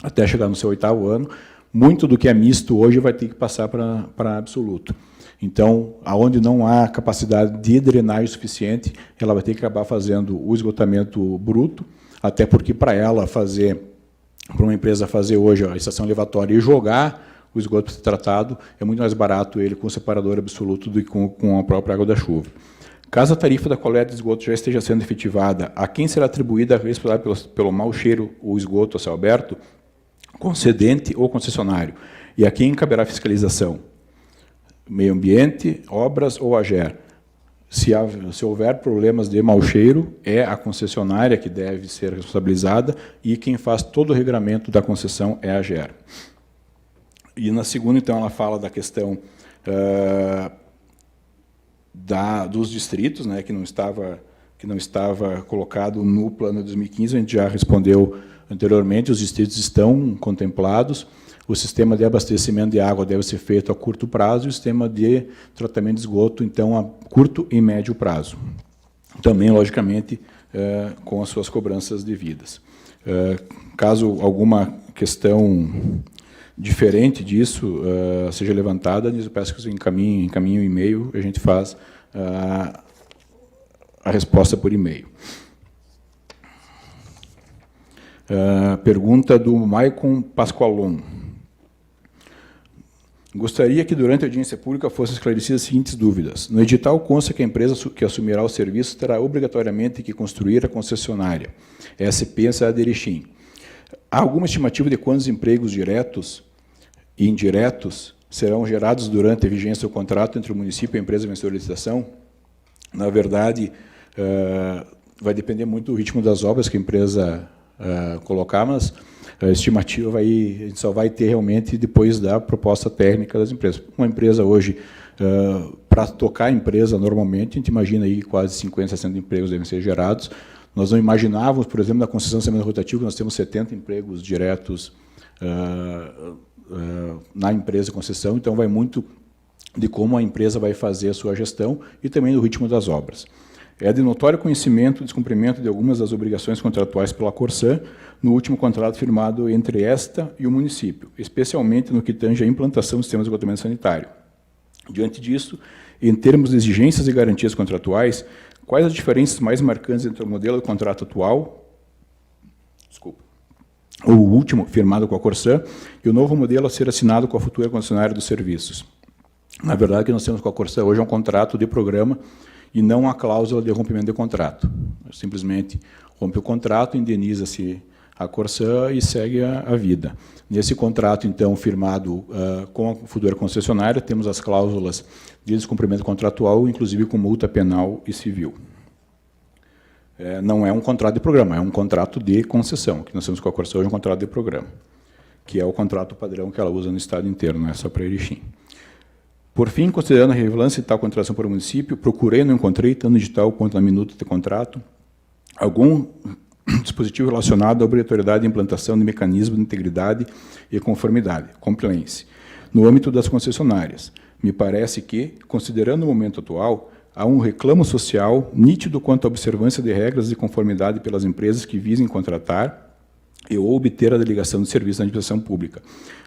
até chegar no seu 8º ano, muito do que é misto hoje vai ter que passar para absoluto. Então, aonde não há capacidade de drenagem suficiente, ela vai ter que acabar fazendo o esgotamento bruto, até porque para ela fazer, para uma empresa fazer hoje a estação elevatória e jogar o esgoto tratado, é muito mais barato ele com separador absoluto do que com a própria água da chuva. Caso a tarifa da coleta de esgoto já esteja sendo efetivada, a quem será atribuída a responsabilidade pelo mau cheiro ou esgoto a céu aberto? Concedente ou concessionário. E a quem caberá a fiscalização? Meio Ambiente, Obras ou AGER? Se houver problemas de mau cheiro, é a concessionária que deve ser responsabilizada e quem faz todo o regramento da concessão é a AGER. E na segunda, então, ela fala da questão dos distritos, né, que não estava colocado no plano de 2015, a gente já respondeu anteriormente, os distritos estão contemplados, o sistema de abastecimento de água deve ser feito a curto prazo e o sistema de tratamento de esgoto, então, a curto e médio prazo. Também, logicamente, com as suas cobranças devidas. Caso alguma questão diferente disso seja levantada, eu peço que você encaminhe um e-mail, a gente faz a resposta por e-mail. Pergunta do Maicon Pascoalon. Gostaria que, durante a audiência pública, fossem esclarecidas as seguintes dúvidas. No edital consta que a empresa que assumirá o serviço terá obrigatoriamente que construir a concessionária, SP Cidade de Erechim. Há alguma estimativa de quantos empregos diretos e indiretos serão gerados durante a vigência do contrato entre o município e a empresa vencedora de licitação? Na verdade, vai depender muito do ritmo das obras que a empresa colocar, mas a estimativa a gente só vai ter realmente depois da proposta técnica das empresas. Uma empresa hoje, para tocar a empresa normalmente, a gente imagina aí quase 50, 60 empregos devem ser gerados. Nós não imaginávamos, por exemplo, na concessão de saneamento rotativo, que nós temos 70 empregos diretos na empresa de concessão, então vai muito de como a empresa vai fazer a sua gestão e também do ritmo das obras. É de notório conhecimento o descumprimento de algumas das obrigações contratuais pela Corsan no último contrato firmado entre esta e o município, especialmente no que tange à implantação do sistema de esgotamento sanitário. Diante disso, em termos de exigências e garantias contratuais, quais as diferenças mais marcantes entre o modelo de contrato atual, o último firmado com a Corsan, e o novo modelo a ser assinado com a futura concessionária dos serviços? Na verdade, o que nós temos com a Corsan hoje é um contrato de programa e não a cláusula de rompimento de contrato. Simplesmente rompe o contrato, indeniza-se a Corsan e segue a vida. Nesse contrato, então, firmado com a futura concessionária, temos as cláusulas de descumprimento contratual, inclusive com multa penal e civil. Não é um contrato de programa, é um contrato de concessão. O que nós temos com a Corsan hoje é um contrato de programa, que é o contrato padrão que ela usa no estado inteiro, não é só para Erechim. Por fim, considerando a relevância de tal contratação para o município, procurei e não encontrei, tanto no edital quanto na minuta de contrato, algum dispositivo relacionado à obrigatoriedade de implantação de mecanismos de integridade e conformidade, compliance, no âmbito das concessionárias. Me parece que, considerando o momento atual, há um reclamo social nítido quanto à observância de regras de conformidade pelas empresas que visem contratar ou obter a delegação de serviço na administração pública.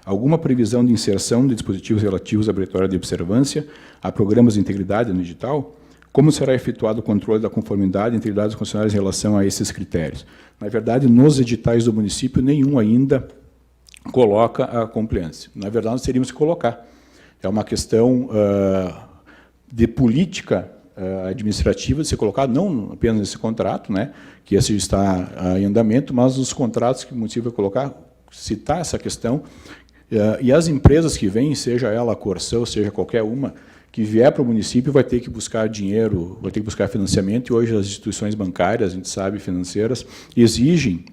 Alguma previsão de inserção de dispositivos relativos à obrigatoriedade de observância, a programas de integridade no edital? Como será efetuado o controle da conformidade e integridade dos concessionários em relação a esses critérios? Na verdade, nos editais do município, nenhum ainda coloca a compliance. Na verdade, nós teríamos que colocar. É uma questão de política administrativa de ser colocado, não apenas nesse contrato, né, que esse está em andamento, mas nos contratos que o município vai colocar, citar essa questão, e as empresas que vêm, seja ela a Corsã, ou seja qualquer uma, que vier para o município vai ter que buscar dinheiro, vai ter que buscar financiamento, e hoje as instituições bancárias, a gente sabe, financeiras, exigem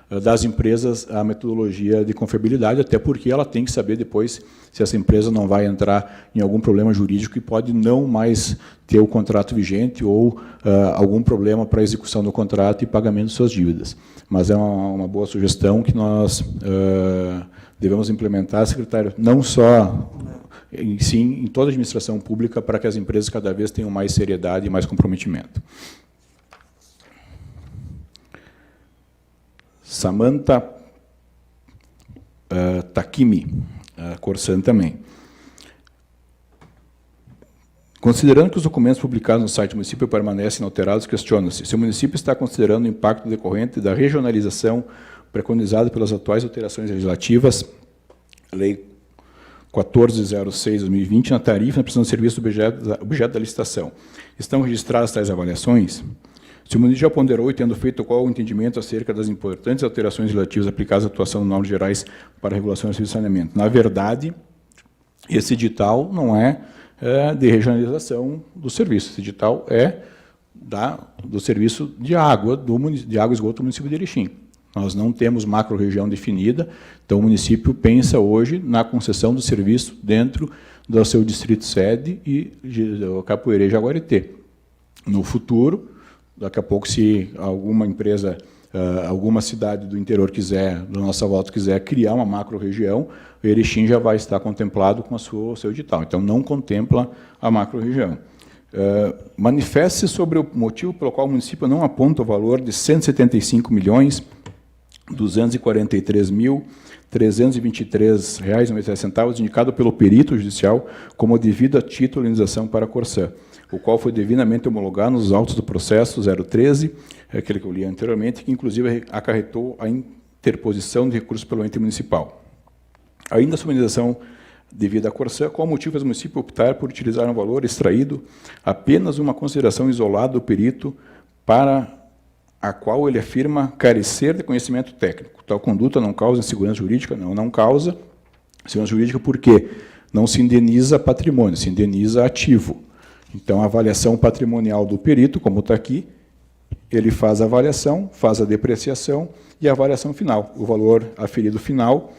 das empresas a metodologia de confiabilidade, até porque ela tem que saber depois se essa empresa não vai entrar em algum problema jurídico e pode não mais ter o contrato vigente ou algum problema para a execução do contrato e pagamento de suas dívidas. Mas é uma boa sugestão que nós devemos implementar, secretário, não só, sim, em toda a administração pública, para que as empresas cada vez tenham mais seriedade e mais comprometimento. Samantha Takimi, Corsã também. Considerando que os documentos publicados no site do município permanecem inalterados, questiona-se se o município está considerando o impacto decorrente da regionalização preconizada pelas atuais alterações legislativas, Lei 1406/2020, na tarifa na prestação de serviço do objeto da licitação. Estão registradas tais avaliações? Se o município já ponderou e tendo feito qual o entendimento acerca das importantes alterações relativas aplicadas à atuação de normas gerais para a regulação do serviço de saneamento. Na verdade, esse edital não é de regionalização do serviço, esse edital é do serviço de água, de água e esgoto do município de Erechim. Nós não temos macro-região definida, então o município pensa hoje na concessão do serviço dentro do seu distrito sede e Capoeira e Jaguareté. No futuro, daqui a pouco, se alguma empresa, alguma cidade do interior quiser, da nossa volta, quiser criar uma macro-região, o Erechim já vai estar contemplado com o seu edital. Então, não contempla a macro-região. Manifeste-se sobre o motivo pelo qual o município não aponta o valor de R$ 175.243.323,97, indicado pelo perito judicial como devida titularização para a Corsã, o qual foi devidamente homologado nos autos do processo 013, aquele que eu li anteriormente, que inclusive acarretou a interposição de recursos pelo ente municipal. Ainda a submissão devida à Corsã, qual motivo fez o município optar por utilizar um valor extraído apenas uma consideração isolada do perito para a qual ele afirma carecer de conhecimento técnico? Tal conduta não causa insegurança jurídica? Não causa insegurança jurídica porque não se indeniza patrimônio, se indeniza ativo. Então, a avaliação patrimonial do perito, como está aqui, ele faz a avaliação, faz a depreciação e a avaliação final. O valor aferido final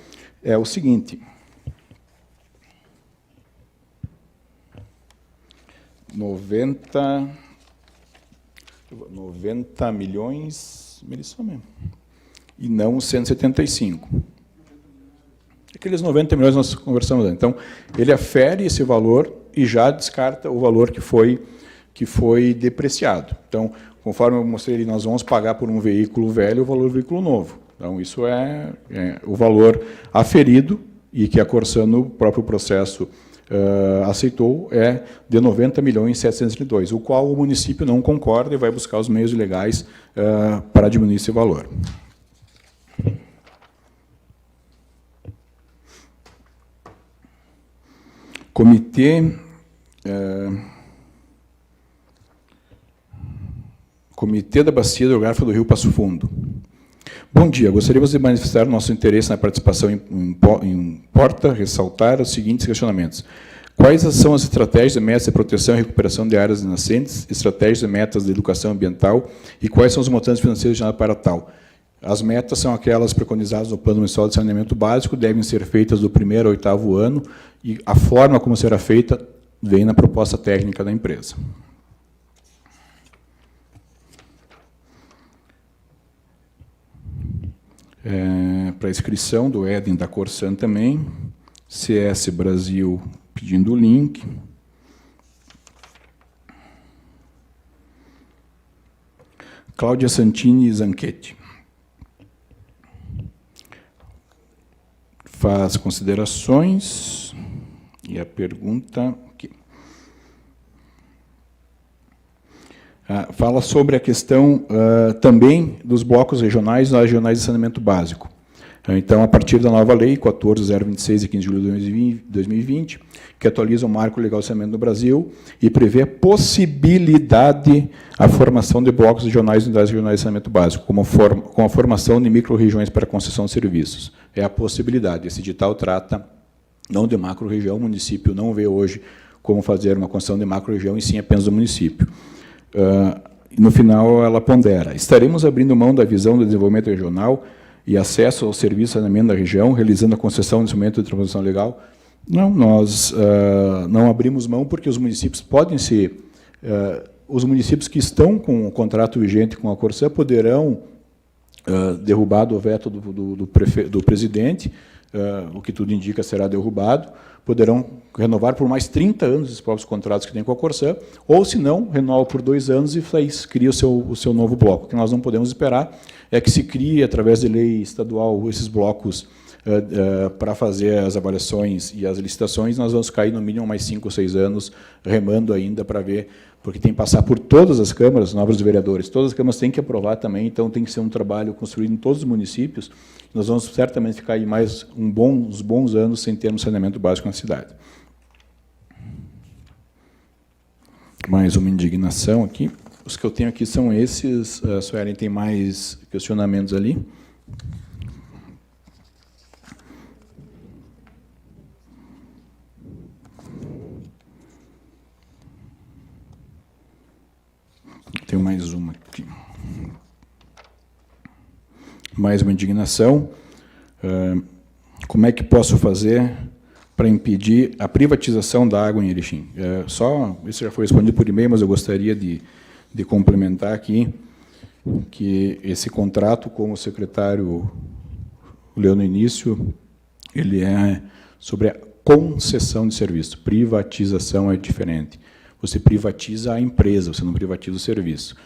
é o seguinte: R$ 90 milhões, e não 175. Aqueles 90 milhões nós conversamos antes. Então, ele afere esse valor e já descarta o valor que foi depreciado. Então, conforme eu mostrei, nós vamos pagar por um veículo velho o valor do veículo novo. Então, isso é o valor aferido e que a Corsã, no próprio processo, aceitou, é de 90.732, o qual o município não concorda e vai buscar os meios legais para diminuir esse valor. Comitê da Bacia Hidrográfica do Rio Passo Fundo. Bom dia, gostaríamos de manifestar nosso interesse na participação importa ressaltar os seguintes questionamentos. Quais são as estratégias e metas de proteção e recuperação de áreas nascentes, estratégias e metas de educação ambiental e quais são os montantes financeiros destinados para tal? As metas são aquelas preconizadas no Plano Municipal de Saneamento Básico, devem ser feitas do 1º ao 8º ano, e a forma como será feita vem na proposta técnica da empresa. Para a inscrição do Éden da Corsã também, CS Brasil pedindo o link. Cláudia Santini Zanchetti. Faz considerações e a pergunta aqui. Fala sobre a questão também dos blocos regionais de saneamento básico. Então, a partir da nova lei 14.026, de 15 de julho de 2020, que atualiza o marco legal de saneamento no Brasil e prevê a possibilidade a formação de blocos regionais e unidades regionais de saneamento básico, com a formação de micro-regiões para concessão de serviços. É a possibilidade. Esse edital trata não de macro-região, o município não vê hoje como fazer uma concessão de macro-região, e sim apenas do município. No final, ela pondera: estaremos abrindo mão da visão do desenvolvimento regional e acesso ao serviço de saneamento da região, realizando a concessão de instrumento de transposição legal? Não, nós não abrimos mão, porque os municípios podem ser... os municípios que estão com o contrato vigente com a Corsã poderão, derrubado o veto do presidente, o que tudo indica será derrubado, poderão renovar por mais 30 anos os próprios contratos que têm com a Corsã, ou, se não, renova por 2 anos e cria o seu novo bloco. O que nós não podemos esperar é que se crie, através de lei estadual, esses blocos para fazer as avaliações e as licitações. Nós vamos cair, no mínimo, mais 5 ou 6 anos, remando ainda para ver, porque tem que passar por todas as câmaras, novos vereadores, todas as câmaras têm que aprovar também, então tem que ser um trabalho construído em todos os municípios. Nós vamos certamente ficar aí mais uns bons anos sem termos saneamento básico na cidade. Mais uma indignação aqui. Os que eu tenho aqui são esses. A Suelen tem mais questionamentos ali. Tenho mais uma aqui. Mais uma indignação. Como é que posso fazer para impedir a privatização da água em Erechim? Isso já foi respondido por e-mail, mas eu gostaria de complementar aqui que esse contrato, como o secretário leu no início, ele é sobre a concessão de serviço. Privatização é diferente. Você privatiza a empresa, você não privatiza o serviço.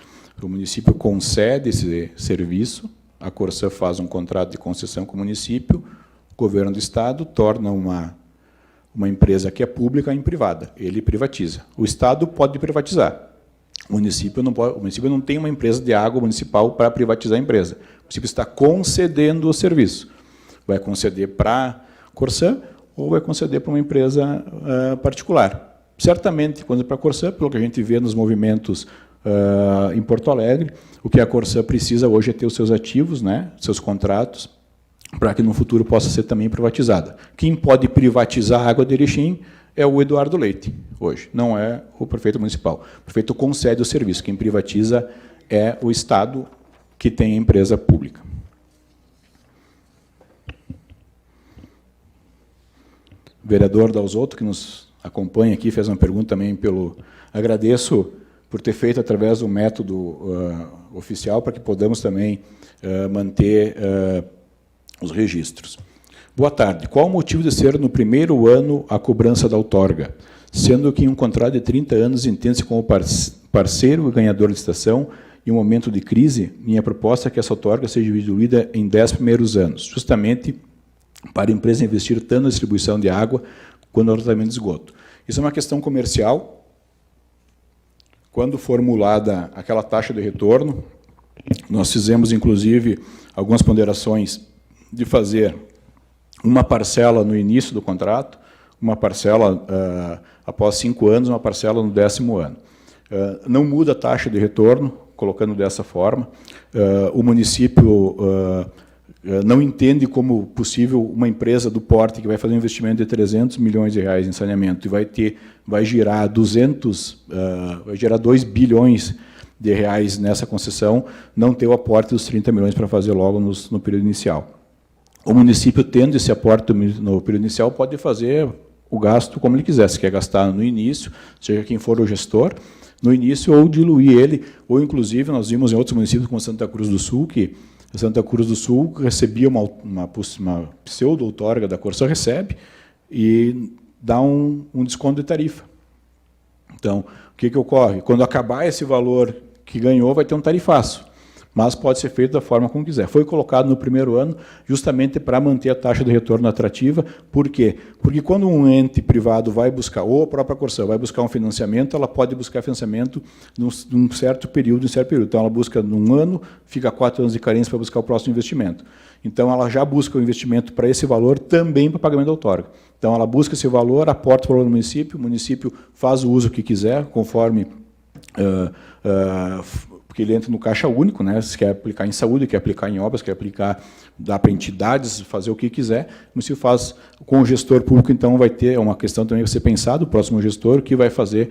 O município concede esse serviço, a Corsã faz um contrato de concessão com o município, o governo do Estado torna uma empresa que é pública em privada. Ele privatiza. O Estado pode privatizar. O município não pode, o município não tem uma empresa de água municipal para privatizar a empresa. O município está concedendo o serviço. Vai conceder para a Corsã ou vai conceder para uma empresa particular. Certamente, quando é para a Corsã, pelo que a gente vê nos movimentos em Porto Alegre, o que a Corsã precisa hoje é ter os seus ativos, né, seus contratos, para que no futuro possa ser também privatizada. Quem pode privatizar a água de Erechim é o Eduardo Leite, hoje, não é o prefeito municipal. O prefeito concede o serviço, quem privatiza é o Estado, que tem a empresa pública. O vereador Dalzotto, que nos acompanha aqui, fez uma pergunta também Agradeço por ter feito através do método oficial, para que podamos também manter os registros. Boa tarde. Qual o motivo de ser, no primeiro ano, a cobrança da outorga, sendo que em um contrato de 30 anos entende-se como parceiro e ganhador de licitação, em um momento de crise, minha proposta é que essa outorga seja dividida em 10 primeiros anos, justamente para a empresa investir tanto na distribuição de água quanto no tratamento de esgoto. Isso é uma questão comercial. Quando formulada aquela taxa de retorno, nós fizemos, inclusive, algumas ponderações de fazer uma parcela no início do contrato, uma parcela após 5 anos, uma parcela no 10º ano. Não muda a taxa de retorno, colocando dessa forma. O município não entende como possível uma empresa do porte que vai fazer um investimento de 300 milhões de reais em saneamento e vai girar 2 bilhões de reais nessa concessão, não ter o aporte dos 30 milhões para fazer logo no período inicial. O município, tendo esse aporte no período inicial, pode fazer o gasto como ele quiser, se quer gastar no início, seja quem for o gestor, no início, ou diluir ele, ou, inclusive, nós vimos em outros municípios, como Santa Cruz do Sul, que Santa Cruz do Sul recebia uma pseudo-outorga da Corsã, recebe, e dá um desconto de tarifa. Então, o que ocorre? Quando acabar esse valor que ganhou, vai ter um tarifaço. mas pode ser feito da forma como quiser. Foi colocado no primeiro ano justamente para manter a taxa de retorno atrativa. Por quê? Porque quando um ente privado vai buscar, ou a própria Corsã vai buscar um financiamento, ela pode buscar financiamento num certo período, Então, ela busca num ano, fica 4 anos de carência para buscar o próximo investimento. Então, ela já busca o investimento para esse valor também para pagamento da outorga. Então, ela busca esse valor, aporta o valor no município, o município faz o uso que quiser, conforme... porque ele entra no caixa único, né? Se quer aplicar em saúde, quer aplicar em obras, quer aplicar, dá para entidades fazer o que quiser, mas se faz com o gestor público, então vai ter uma questão também vai ser pensado, o próximo gestor, o que vai fazer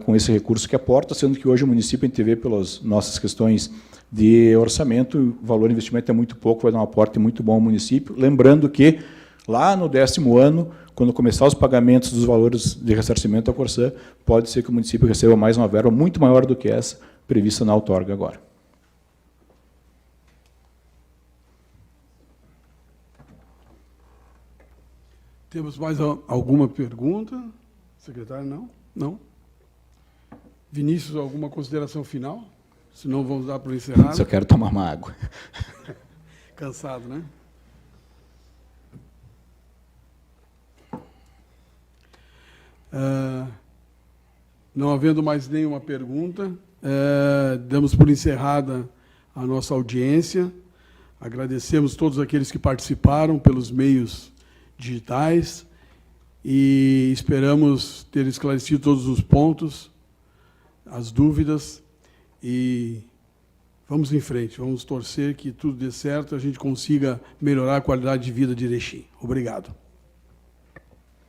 com esse recurso que aporta, sendo que hoje o município, a gente vê pelas nossas questões de orçamento, o valor de investimento é muito pouco, vai dar um aporte muito bom ao município, lembrando que lá no 10º ano, quando começar os pagamentos dos valores de ressarcimento à Corsã, pode ser que o município receba mais uma verba muito maior do que essa prevista na outorga agora. Temos mais alguma pergunta? Secretário, não? Não? Vinícius, alguma consideração final? Senão vamos dar para o encerrado. Só quero tomar uma água. Cansado, né? Não havendo mais nenhuma pergunta, damos por encerrada a nossa audiência. Agradecemos todos aqueles que participaram pelos meios digitais e esperamos ter esclarecido todos os pontos, as dúvidas, e vamos em frente, vamos torcer que tudo dê certo e a gente consiga melhorar a qualidade de vida de Erechim. Obrigado.